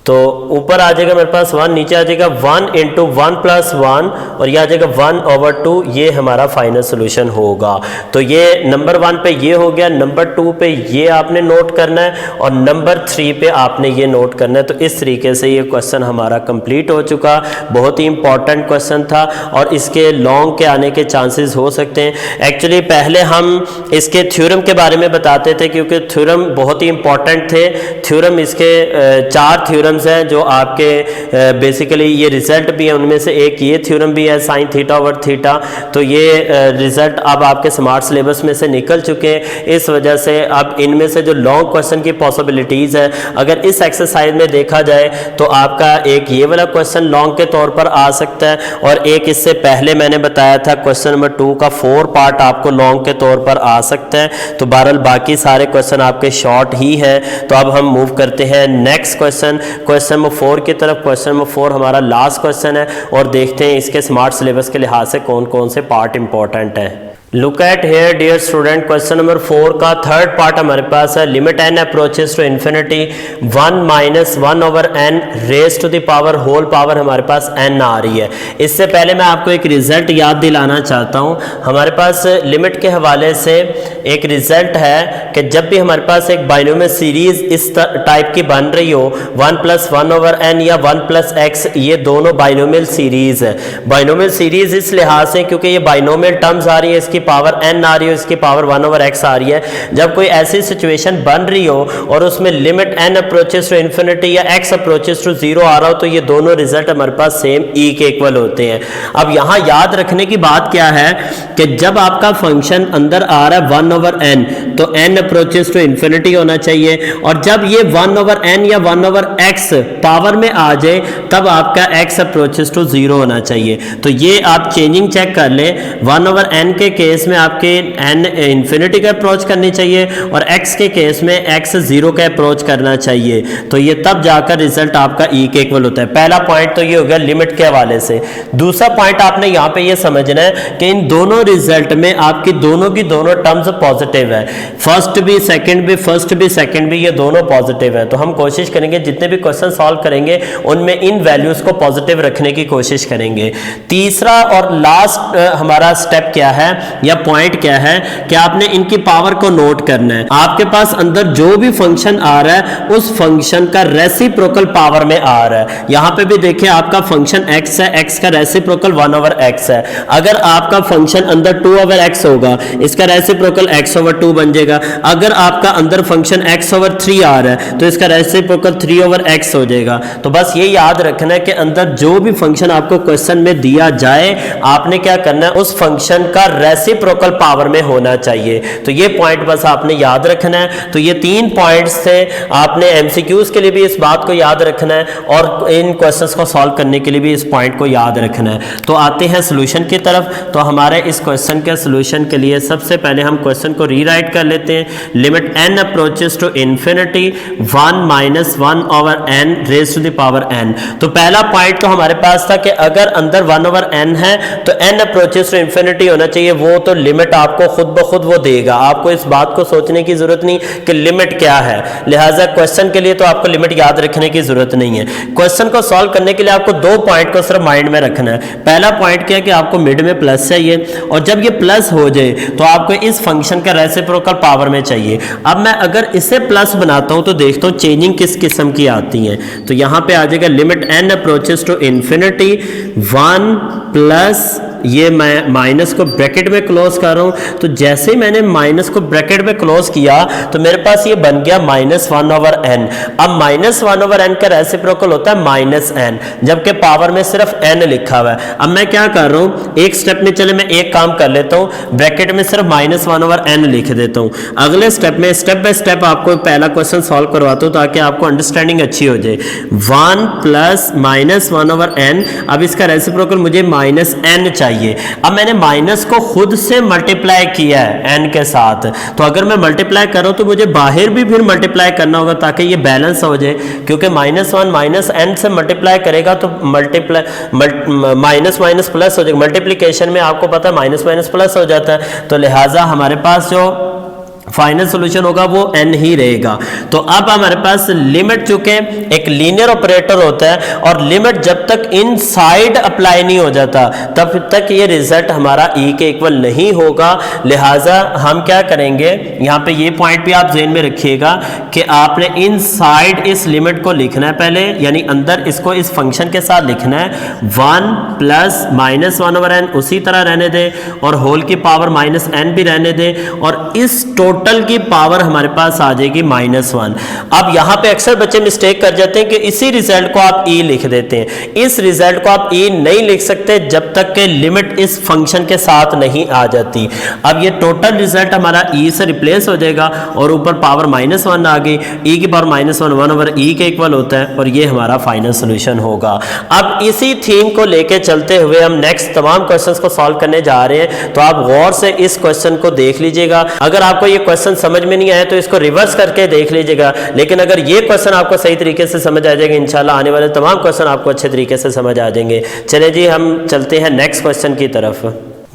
तो ऊपर आ जाएगा मेरे पास 1, नीचे आ जाएगा 1 इंटू 1 प्लस 1, और यह आ जाएगा 1 ओवर 2। ये हमारा फाइनल सोल्यूशन होगा। तो ये नंबर 1 पे ये हो गया, नंबर 2 पे ये आपने नोट करना है, और नंबर 3 पे आपने ये नोट करना है। तो इस तरीके से ये क्वेश्चन हमारा कंप्लीट हो चुका। बहुत ही इंपॉर्टेंट क्वेश्चन था और इसके लॉन्ग के आने के चांसेस हो सकते हैं। एक्चुअली पहले हम इसके थ्योरम के बारे में बताते थे, क्योंकि थ्योरम बहुत ही इंपॉर्टेंट थे। थ्योरम इसके 4 थ्योरम हैं जो आपके बेसिकली ये रिजल्ट भी है, उनमें से एक ये थ्योरम भी है साइन थीटा ओवर थीटा। तो ये रिजल्ट अब आपके स्मार्ट सिलेबस में से निकल चुके हैं। इस वजह से अब इनमें से जो लॉन्ग क्वेश्चन की पॉसिबिलिटीज़ है, अगर इस एक्सरसाइज में देखा जाए तो आपका एक ये वाला क्वेश्चन लॉन्ग के तौर पर आ सकता है, और एक इससे पहले मैंने बताया था क्वेश्चन नंबर 2 का 4 पार्ट आपको लॉन्ग के तौर पर आ सकता है। तो बहरहाल बाकी सारे क्वेश्चन आपके शॉर्ट ही है। तो अब हम मूव करते हैं नेक्स्ट क्वेश्चन नंबर 4 की तरफ। क्वेश्चन नंबर 4 हमारा लास्ट क्वेश्चन है, और देखते हैं इसके स्मार्ट सिलेबस के लिहाज से कौन कौन से पार्ट इंपॉर्टेंट है। Look at here dear student, question number 4 का थर्ड पार्ट हमारे पास है। Limit n approaches to infinity 1 minus 1 over n raise to the power whole power हमारे पास n आ रही है। इससे पहले मैं आपको एक रिजल्ट याद दिलाना चाहता हूँ। हमारे पास लिमिट के हवाले से एक रिजल्ट है कि जब भी हमारे पास एक बाइनोमियल सीरीज इस टाइप की बन रही हो, 1 प्लस 1 ओवर n या 1 प्लस x, ये दोनों बाइनोमियल सीरीज है। बाइनोमियल सीरीज इस लिहाज से क्योंकि ये बाइनोमियल टर्म्स आ रही है, इसकी पावर n आ रही हो, इसकी पावर 1/x आ रही है, जब कोई ऐसी सिचुएशन बन रही हो और उसमें limit n approaches to infinity या x अप्रोचेस टू 0 आ रहा हो, तो ये दोनों रिजल्ट हमारे पास सेम e के इक्वल होते हैं। अब यहाँ याद रखने की बात क्या है कि जब आपका फंक्शन अंदर आ रहा है 1/n, तो n अप्रोचेस टू इन्फिनिटी होना चाहिए, और जब ये 1/n या 1/x पावर में आ जाए तब आपका x अप्रोचेस टू 0 होना चाहिए। तो ये आप चेंजिंग चेक कर ले, 1/n के केस में आपके n इन्फिनिटी का अप्रोच करनी चाहिए और x के केस में x 0 का अप्रोच करना चाहिए, तो ये तब जाकर रिजल्ट आपका e के इक्वल होता है। पहला पॉइंट तो ये हो गया लिमिट के हवाले से। दूसरा पॉइंट आपने यहाँ पे ये समझना है कि इन दोनों रिजल्ट में आपकी दोनों की दोनों टर्म्स पॉजिटिव है, फर्स्ट भी सेकंड भी, फर्स्ट भी सेकंड भी, ये दोनों पॉजिटिव है। तो हम कोशिश करेंगे जितने भी क्वेश्चन सॉल्व करेंगे उनमें इन वैल्यूज को पॉजिटिव रखने की कोशिश करेंगे। तीसरा और लास्ट हमारा स्टेप क्या है या पॉइंट क्या है कि आपने इनकी पावर को नोट करना है। आपके पास अंदर जो भी फंक्शन आ रहा है उस फंक्शन का रेसिप्रोकल पावर में आ रहा है। यहां पे भी देखिए आपका फंक्शन x है, x का रेसिप्रोकल 1/x है। अगर आपका फंक्शन अंदर 2/x होगा, इसका रेसिप्रोकल x/2 बन जाएगा। अगर आपका अंदर फंक्शन x/3 आ रहा है तो इसका रेसिप्रोकल 3/x हो जाएगा। तो बस ये याद रखना है कि अंदर जो भी फंक्शन आपको क्वेश्चन में दिया जाए आपने क्या करना है, उस फंक्शन का रेसिप्रोकल पावर में होना चाहिए। तो ये पॉइंट बस आपने याद रखना है। तो ये 3 पॉइंट्स थे, आपने एमसीक्यूज के लिए भी इस बात को याद रखना है और इन क्वेश्चंस को सॉल्व करने के लिए भी इस पॉइंट को याद रखना है। तो आते हैं सॉल्यूशन की तरफ। तो हमारे इस क्वेश्चन के सॉल्यूशन के लिए सबसे पहले हम क्वेश्चन को रीराइट कर लेते हैं। Limit n approaches to infinity 1 - 1/n raise to the power n। तो पहला पॉइंट तो हमारे पास था कि अगर अंदर 1/n है तो n अप्रोचेस टू इन्फिनिटी होना चाहिए। वो तो लिमिट आपको खुद ब खुद वो देगा, आपको इस बात को सोचने की जरूरत नहीं कि लिमिट क्या है। लिहाजा क्वेश्चन के लिए तो आपको लिमिट याद रखने की जरूरत नहीं है। क्वेश्चन को सॉल्व करने के लिए आपको 2 पॉइंट को सिर्फ माइंड में रखना है। पहला पॉइंट क्या है कि आपको मिड में प्लस चाहिए, और जब ये प्लस हो जाए तो आपको इस फंक्शन का रेसिप्रोकल पावर में चाहिए। अब मैं अगर इसे प्लस बनाता हूं तो देखता हूं चेंजिंग किस किस्म की आती है। तो यहां पे आ जाएगा limit n approaches to infinity 1 plus ये मैं माइनस को ब्रैकेट में क्लोज कर रहा हूं। तो जैसे ही मैंने माइनस को ब्रैकेट में क्लोज किया तो मेरे पास ये बन गया -1/n। अब -1/n का रेसिप्रोकल होता है -n, जबकि पावर में सिर्फ n लिखा हुआ है। अब मैं क्या कर रहा हूं, एक स्टेप में चले मैं एक काम कर लेता हूं, ब्रैकेट में सिर्फ -1/n लिख देता हूं। अगले स्टेप में स्टेप बाय स्टेप आपको पहला क्वेश्चन सॉल्व करवाता हूं ताकि आपको अंडरस्टैंडिंग अच्छी हो जाए। 1 प्लस -1/n, अब इसका रेसिप्रोकल मुझे -n चाहिए। अब मैंने माइनस को खुद से मल्टीप्लाई किया है n के साथ, तो अगर मैं मल्टीप्लाई कर रहा हूं तो मुझे बाहर भी फिर मल्टीप्लाई करना होगा ताकि ये बैलेंस हो जाए, क्योंकि -1 -n से मल्टीप्लाई करेगा तो माइनस माइनस प्लस हो जाएगा। मल्टीप्लीकेशन में आपको पता है माइनस माइनस प्लस हो जाता है, तो लिहाजा हमारे पास जो फाइनल सॉल्यूशन होगा वो n ही रहेगा। तो अब हमारे पास लिमिट, चूंकि एक लीनियर ऑपरेटर होता है और लिमिट जब तक इनसाइड अप्लाई नहीं हो जाता तब तक ये रिजल्ट हमारा e के इक्वल नहीं होगा। लिहाजा हम क्या करेंगे, यहाँ पे ये पॉइंट भी आप ज़हन में रखिएगा कि आपने इनसाइड इस लिमिट को लिखना है पहले, यानी अंदर इसको इस फंक्शन के साथ लिखना है। 1 प्लस -1/n उसी तरह रहने दें और होल की पावर -n भी रहने दें, और इस टोटल की पावर हमारे पास आ जाएगी -1। अब यहां पे अक्सर बच्चे मिस्टेक कर जाते हैं कि इसी रिजल्ट को आप e लिख देते हैं। इस रिजल्ट को आप e नहीं लिख सकते जब तक कि लिमिट इस फंक्शन के साथ नहीं आ जाती। अब ये टोटल रिजल्ट हमारा e से रिप्लेस हो जाएगा और ऊपर पावर -1 आ गई, e की पावर -1 1/e के इक्वल होता है, और ये हमारा फाइनल सोल्यूशन होगा। अब इसी थीम को लेके चलते हुए हम नेक्स्ट तमाम क्वेश्चंस को सॉल्व करने जा रहे हैं। तो आप गौर से इस क्वेश्चन को देख लीजिएगा। अगर आपको ये क्वेश्चन समझ में नहीं आया तो इसको रिवर्स करके देख लीजिएगा, लेकिन अगर ये क्वेश्चन आपको सही तरीके से समझ आ जाएगा इंशाल्लाह आने वाले तमाम क्वेश्चन आपको अच्छे तरीके से समझ आ जाएंगे। चलिए जी हम चलते हैं नेक्स्ट क्वेश्चन की तरफ।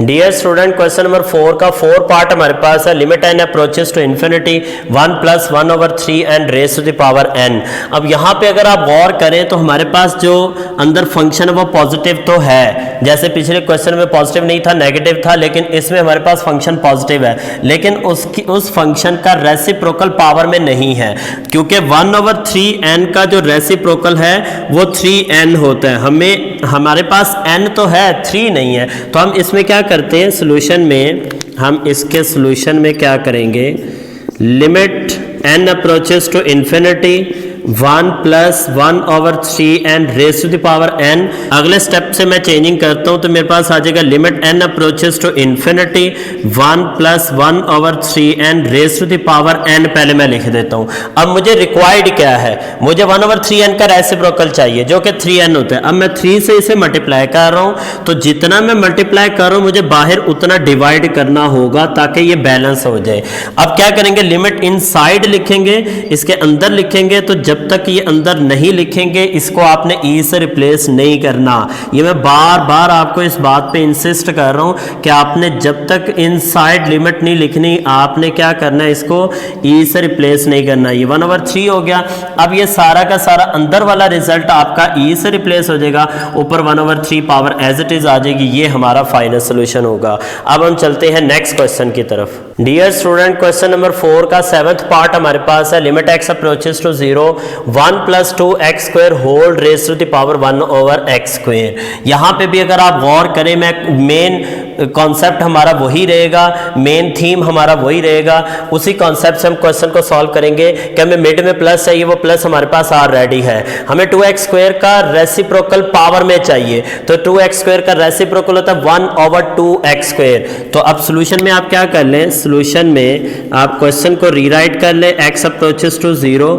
डियर स्टूडेंट, क्वेश्चन नंबर 4 का 4 पार्ट हमारे पास है। Limit n approaches to infinity 1 + 1/3 and raise to the power n। अब यहाँ पे अगर आप गौर करें तो हमारे पास जो अंदर फंक्शन है वो पॉजिटिव तो है, जैसे पिछले क्वेश्चन में पॉजिटिव नहीं था नेगेटिव था, लेकिन इसमें हमारे पास फंक्शन पॉजिटिव है, लेकिन उस फंक्शन का रेसिप्रोकल पावर में नहीं है, क्योंकि 1/3n का जो रेसिप्रोकल है वो 3n होता है। हमारे पास n तो है 3 नहीं है, तो हम इसमें क्या करते हैं, सॉल्यूशन में हम इसके सॉल्यूशन में क्या करेंगे, limit n approaches to infinity 1 plus 1/3 n raise to the power n। अगले स्टेप से मैं चेंजिंग करता हूं तो मेरे पास आ जाएगा limit n approaches to infinity 1 plus 1/3 n raise to the power n। पहले मैं लिख देता हूं। अब मुझे रिक्वायर्ड क्या है, मुझे 1/3 n का रेसिप्रोकल चाहिए जो कि 3n होता है। अब मैं 3 से इसे मल्टीप्लाई कर रहा हूं, तो जितना मैं मल्टीप्लाई कर रहा हूं मुझे बाहर उतना डिवाइड करना होगा ताकि ये बैलेंस हो जाए। अब क्या करेंगे, लिमिट इनसाइड लिखेंगे, इसके अंदर लिखेंगे। तो जब तक ये अंदर नहीं लिखेंगे इसको आपने ई से रिप्लेस नहीं करना। ये मैं बार बार आपको इस बात पे इंसिस्ट कर रहा हूं कि आपने जब तक इनसाइड लिमिट नहीं लिखनी, आपने क्या करना है, इसको ई से रिप्लेस नहीं करना। ये 1/3 हो गया। अब ये सारा का सारा अंदर वाला रिजल्ट आपका ई से रिप्लेस हो जाएगा, ऊपर 1/3 पावर एज इट इज आ जाएगी। ये हमारा फाइनल सोल्यूशन होगा। अब हम चलते हैं नेक्स्ट क्वेश्चन की तरफ। डियर स्टूडेंट, क्वेश्चन नंबर 4 का 7th पार्ट हमारे पास है। Limit x approaches to 0 1 plus 2x square whole raise to the power 1/x square. यहां पे भी अगर आप गौर करें, मैं मेन कॉन्सेप्ट हमारा वही रहेगा, मेन थीम हमारा वही रहेगा। उसी कॉन्सेप्ट से हम क्वेश्चन को सॉल्व करेंगे कि हमें मिड में प्लस चाहिए, वो प्लस हमारे पास ऑलरेडी है। हमें 2x स्क्वायर का रेसिप्रोकल पावर में चाहिए, तो 2x स्क्वायर का रेसिप्रोकल होता है 1/2x स्क्वायर। तो अब सोल्यूशन में आप क्या कर लें, सोल्यूशन में आप क्वेश्चन को रीराइट कर ले, x approaches to 0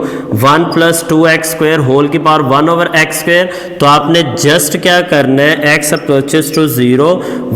1 plus 2x square whole की पावर 1/x स्क्वायर। तो आपने जस्ट क्या करना है, x approaches to 0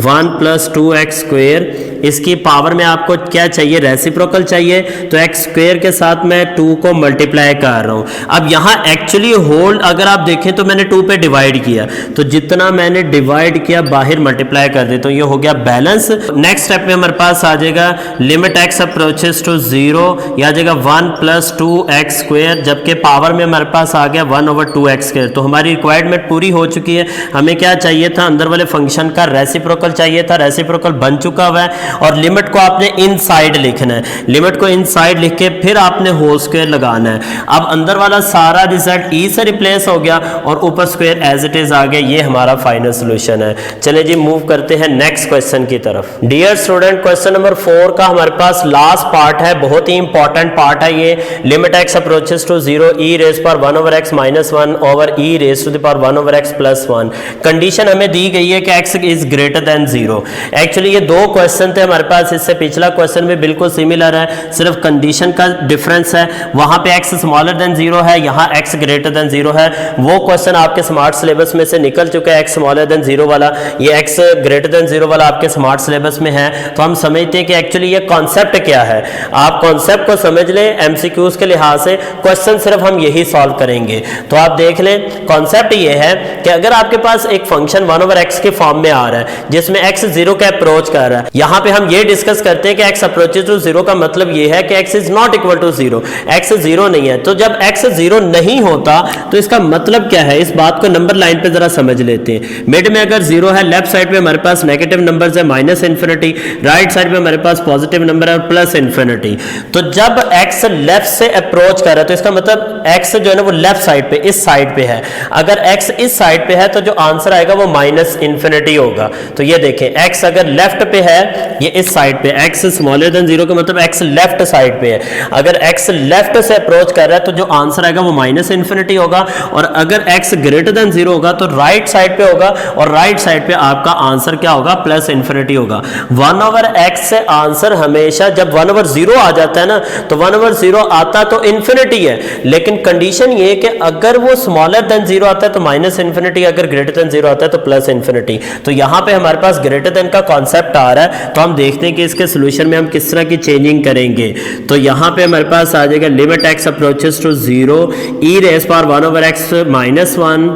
1 plus 2x square, इसकी पावर में आपको क्या चाहिए, रेसिप्रोकल चाहिए। तो x स्क्वायर के साथ मैं 2 को मल्टीप्लाई कर रहा हूं। अब यहां एक्चुअली होल अगर आप देखें तो मैंने 2 पे डिवाइड किया, तो जितना मैंने डिवाइड किया बाहर मल्टीप्लाई कर देता हूं, ये हो गया बैलेंस। नेक्स्ट स्टेप में हमारे पास आ जाएगा लिमिट x अप्रोचेस टू 0, यह आ जाएगा 1 प्लस 2x स्क्वायर, जबकि पावर में हमारे पास आ गया 1/2x स्क्वायर। तो हमारी रिक्वायरमेंट पूरी हो चुकी है। हमें क्या चाहिए था, अंदर वाले फंक्शन का रेसिप्रोकल चाहिए था, रेसिप्रोकल बन चुका हुआ है। और लिमिट को आपने इनसाइड लिखना है, लिमिट को इनसाइड लिख के फिर आपने होल स्क्वायर लगाना है। अब अंदर वाला सारा रिजल्ट ई से रिप्लेस हो गया और ऊपर स्क्वायर एज इट इज आ गया। ये हमारा फाइनल सॉल्यूशन है। चलिए जी मूव करते हैं नेक्स्ट क्वेश्चन की तरफ। डियर स्टूडेंट, क्वेश्चन नंबर 4 का हमारे पास लास्ट पार्ट है, बहुत ही इंपॉर्टेंट पार्ट है ये। Limit x approaches to 0 e raise power 1/x minus 1 over e raise to the power 1/x plus 1। Condition हमें दी गई है कि x is greater than 0। Actually ये दो क्वेश्चन थे हमारे पास, इससे पिछला क्वेश्चन भी बिल्कुल सिमिलर है, सिर्फ कंडीशन का डिफरेंस है। वहां पे x स्मॉलर देन 0 है, यहाँ x ग्रेटर देन 0 है। वो क्वेश्चन आपके स्मार्ट सिलेबस में से निकल चुका है, x स्मॉलर देन 0 वाला। ये x ग्रेटर देन 0 वाला आपके स्मार्ट सिलेबस में है। तो हम समझते हैं कि एक्चुअली ये कॉन्सेप्ट क्या है। आप कॉन्सेप्ट को समझ लें, एमसीक्यूज के लिहाज से क्वेश्चन सिर्फ हम यही सॉल्व करेंगे। तो आप देख लें, कॉन्सेप्ट ये है कि अगर आपके पास एक फंक्शन 1/x के फॉर्म में आ रहा है जिसमें x 0 का अप्रोच कर रहा है, यहां पे हम ये डिस्कस करते हैं कि x अप्रोचेस टू 0 का मतलब ये है कि x is not equal to 0, x 0 नहीं है। तो जब x 0 नहीं होता तो इसका मतलब क्या है, इस बात को नंबर लाइन पे जरा समझ लेते हैं। मिड में अगर 0 है, लेफ्ट साइड पे हमारे पास नेगेटिव नंबर्स है माइनस इन्फिनिटी, राइट साइड पे हमारे पास पॉजिटिव नंबर है प्लस इन्फिनिटी। तो जब x लेफ्ट से अप्रोच कर रहा है तो इसका मतलब x जो है ना वो लेफ्ट साइड पे, इस साइड पे है। अगर x इस साइड पे है तो जो आंसर आएगा वो माइनस इन्फिनिटी होगा। तो ये देखें, x अगर लेफ्ट पे है, ये इस साइड पे, x स्मॉलर देन 0 का मतलब x लेफ्ट साइड पे है। अगर x लेफ्ट से अप्रोच कर रहा है तो जो आंसर आएगा वो माइनस इन्फिनिटी होगा। और अगर x ग्रेटर देन 0 होगा तो राइट साइड पे होगा, और राइट साइड पे आपका आंसर क्या होगा, प्लस इन्फिनिटी होगा। 1/x से आंसर हमेशा जब 1/0 आ जाता है ना, तो 1/0 आता तो इन्फिनिटी है, लेकिन कंडीशन ये कि अगर वो स्मॉलर देन 0 आता है तो माइनस इन्फिनिटी, अगर ग्रेटर देन 0 आता है तो प्लस इन्फिनिटी। तो यहां पे हमारे पास ग्रेटर देन का कॉन्सेप्ट आ रहा है। तो हम देखते हैं कि इसके सोल्यूशन में हम किस तरह की चेंजिंग करेंगे। तो यहां पे हमारे पास आ जाएगा limit x approaches to 0 e raise power 1/x minus 1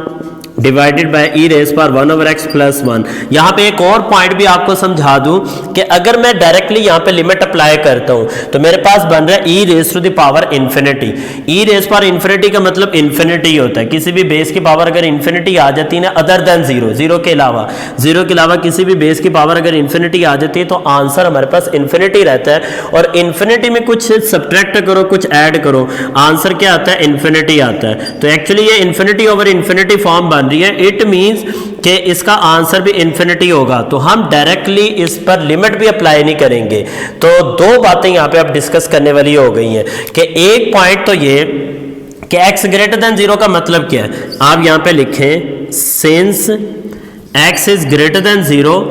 divided by e raise power 1/x plus 1। यहां पे एक और पॉइंट भी आपको समझा दूं कि अगर मैं डायरेक्टली यहां पे लिमिट अप्लाई करता हूं तो मेरे पास बन रहा है e raise to the power infinity. E raise power infinity का मतलब इन्फिनिटी होता है, किसी भी बेस की पावर अगर इन्फिनिटी आ जाती है ना, अदर देन 0, 0 के अलावा किसी भी बेस की पावर अगर इन्फिनिटी आ जाती है तो आंसर हमारे पास इन्फिनिटी रहता है। और इन्फिनिटी में कुछ सब्ट्रैक्ट करो, कुछ ऐड करो, आंसर क्या आता है, इन्फिनिटी आता है। तो एक्चुअली ये इन्फिनिटी ओवर इन्फिनिटी फॉर्म बन बन रही है, इट मीन्स कि इसका आंसर भी इन्फिनिटी होगा, तो हम डायरेक्टली इस पर लिमिट भी अप्लाई नहीं करेंगे। तो दो बातें यहाँ पे अब डिस्कस करने वाली हो गई हैं कि एक पॉइंट तो ये कि x ग्रेटर देन 0 का मतलब क्या है। आप यहाँ पे लिखें since x is greater than 0,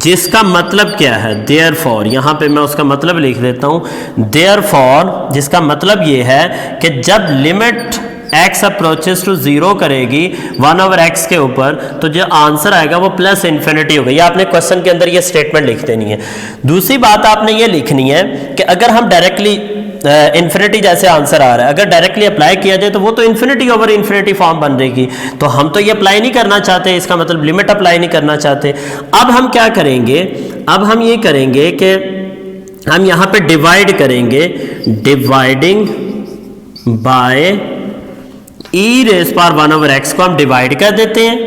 जिसका मतलब क्या है देयरफॉर, यहाँ पे मैं उसका मतलब लिख देता हूँ देयरफॉर, जिसका मतलब ये है कि जब लिमिट x अप्रोचेस टू 0 करेगी 1/x के ऊपर, तो जो आंसर आएगा वो प्लस इन्फिनिटी होगा। ये आपने क्वेश्चन के अंदर ये स्टेटमेंट लिख देनी है। दूसरी बात आपने ये लिखनी है कि अगर हम डायरेक्टली इन्फिनिटी जैसे आंसर आ रहा है, अगर डायरेक्टली अप्लाई किया जाए तो वो तो इन्फिनिटी ओवर इन्फिनिटी फॉर्म बन रहेगी, तो हम तो ये अप्लाई नहीं करना चाहते, इसका मतलब लिमिट अप्लाई नहीं करना चाहते। अब हम क्या करेंगे, अब हम ये करेंगे कि हम यहाँ पे डिवाइड करेंगे, dividing by E rays power 1/x को हम डिवाइड कर देते हैं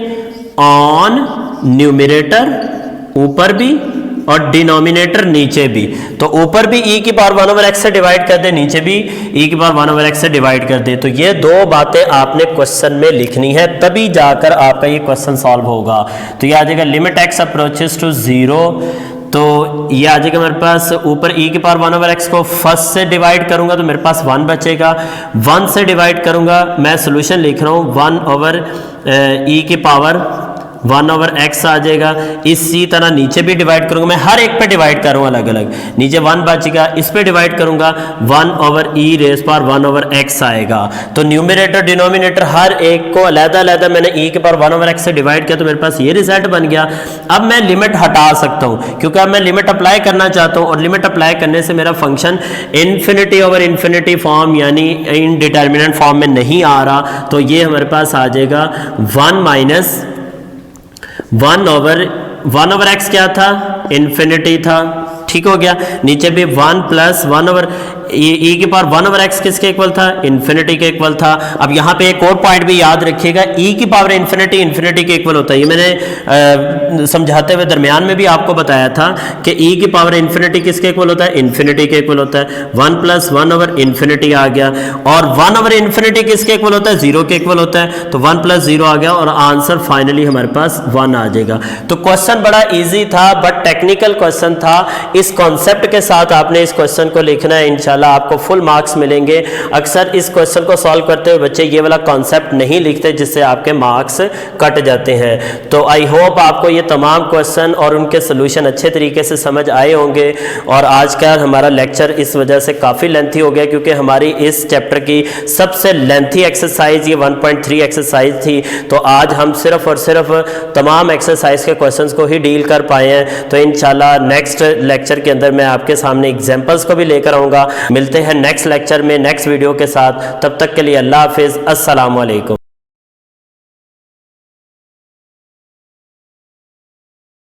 ऑन न्यूमरेटर ऊपर भी और डिनोमिनेटर नीचे भी। तो ऊपर भी e की पावर 1/x से डिवाइड कर दे, नीचे भी e की पावर 1/x से डिवाइड कर दे। तो ये दो बातें आपने क्वेश्चन में लिखनी है, तभी जाकर आपका ये क्वेश्चन सॉल्व होगा। तो ये आ जाएगा लिमिट x अप्रोचेस टू 0, तो ये आ जाएगा मेरे पास ऊपर e की पावर 1/x को फर्स्ट से डिवाइड करूंगा तो मेरे पास 1 बचेगा, 1 से डिवाइड करूंगा, मैं सोल्यूशन लिख रहा हूँ 1/e की पावर 1/x आ जाएगा। इसी तरह नीचे भी डिवाइड करूंगा, मैं हर एक पे डिवाइड करूंगा अलग अलग, नीचे 1 बचेगा, इस पे डिवाइड करूंगा 1/e रेज़ पावर 1/x आएगा। तो न्यूमरेटर डिनोमिनेटर हर एक को अलग अलग मैंने e के पावर 1/x से डिवाइड किया, तो मेरे पास ये रिजल्ट बन गया। अब मैं लिमिट हटा सकता हूं क्योंकि अब मैं लिमिट अप्लाई करना चाहता हूं, और लिमिट अप्लाई करने से मेरा function infinity over infinity form यानी इनडिटर्मिनेंट फॉर्म में नहीं आ रहा। तो ये हमारे पास आ जाएगा 1/x क्या था, इन्फिनिटी था, ठीक हो गया। नीचे भी 1 प्लस 1 ई की पावर 1/x किसके इक्वल था, इन्फिनिटी के इक्वल था। अब यहाँ पे एक और पॉइंट भी याद रखिएगा, ई की पावर इन्फिनिटी इन्फिनिटी के इक्वल होता है। ये मैंने समझाते हुए दरमियान में भी आपको बताया था कि ई की पावर इन्फिनिटी किसके इक्वल होता है, इन्फिनिटी के इक्वल होता है। 1 प्लस 1/इन्फिनिटी आ गया, और 1/इन्फिनिटी किसके इक्वल होता है, 0 के इक्वल होता है। तो 1 प्लस 0 आ गया और आंसर फाइनली हमारे पास 1 आ जाएगा। तो क्वेश्चन बड़ा ईजी था बट टेक्निकल क्वेश्चन था। इस कॉन्सेप्ट के साथ आपने इस क्वेश्चन को लिखना है, इंशाल्लाह आपको फुल मार्क्स मिलेंगे। अक्सर इस क्वेश्चन को सॉल्व करते हुए बच्चे ये वाला कॉन्सेप्ट नहीं लिखते, जिससे आपके मार्क्स कट जाते हैं। तो आई होप आपको ये तमाम क्वेश्चन और उनके सोल्यूशन अच्छे तरीके से समझ आए होंगे। और आज का हमारा लेक्चर इस वजह से काफ़ी लेंथी हो गया क्योंकि हमारी इस चैप्टर की सबसे लेंथी एक्सरसाइज ये 1.3 एक्सरसाइज थी। तो आज हम सिर्फ और सिर्फ तमाम एक्सरसाइज के क्वेश्चंस को ही डील कर पाए हैं। तो इंशाल्लाह नेक्स्ट लेक्चर के अंदर मैं आपके सामने एग्जांपल्स को भी लेकर आऊँगा। मिलते हैं नेक्स्ट लेक्चर में नेक्स्ट वीडियो के साथ, तब तक के लिए अल्लाह हाफिज़, अस्सलाम वालेकुम।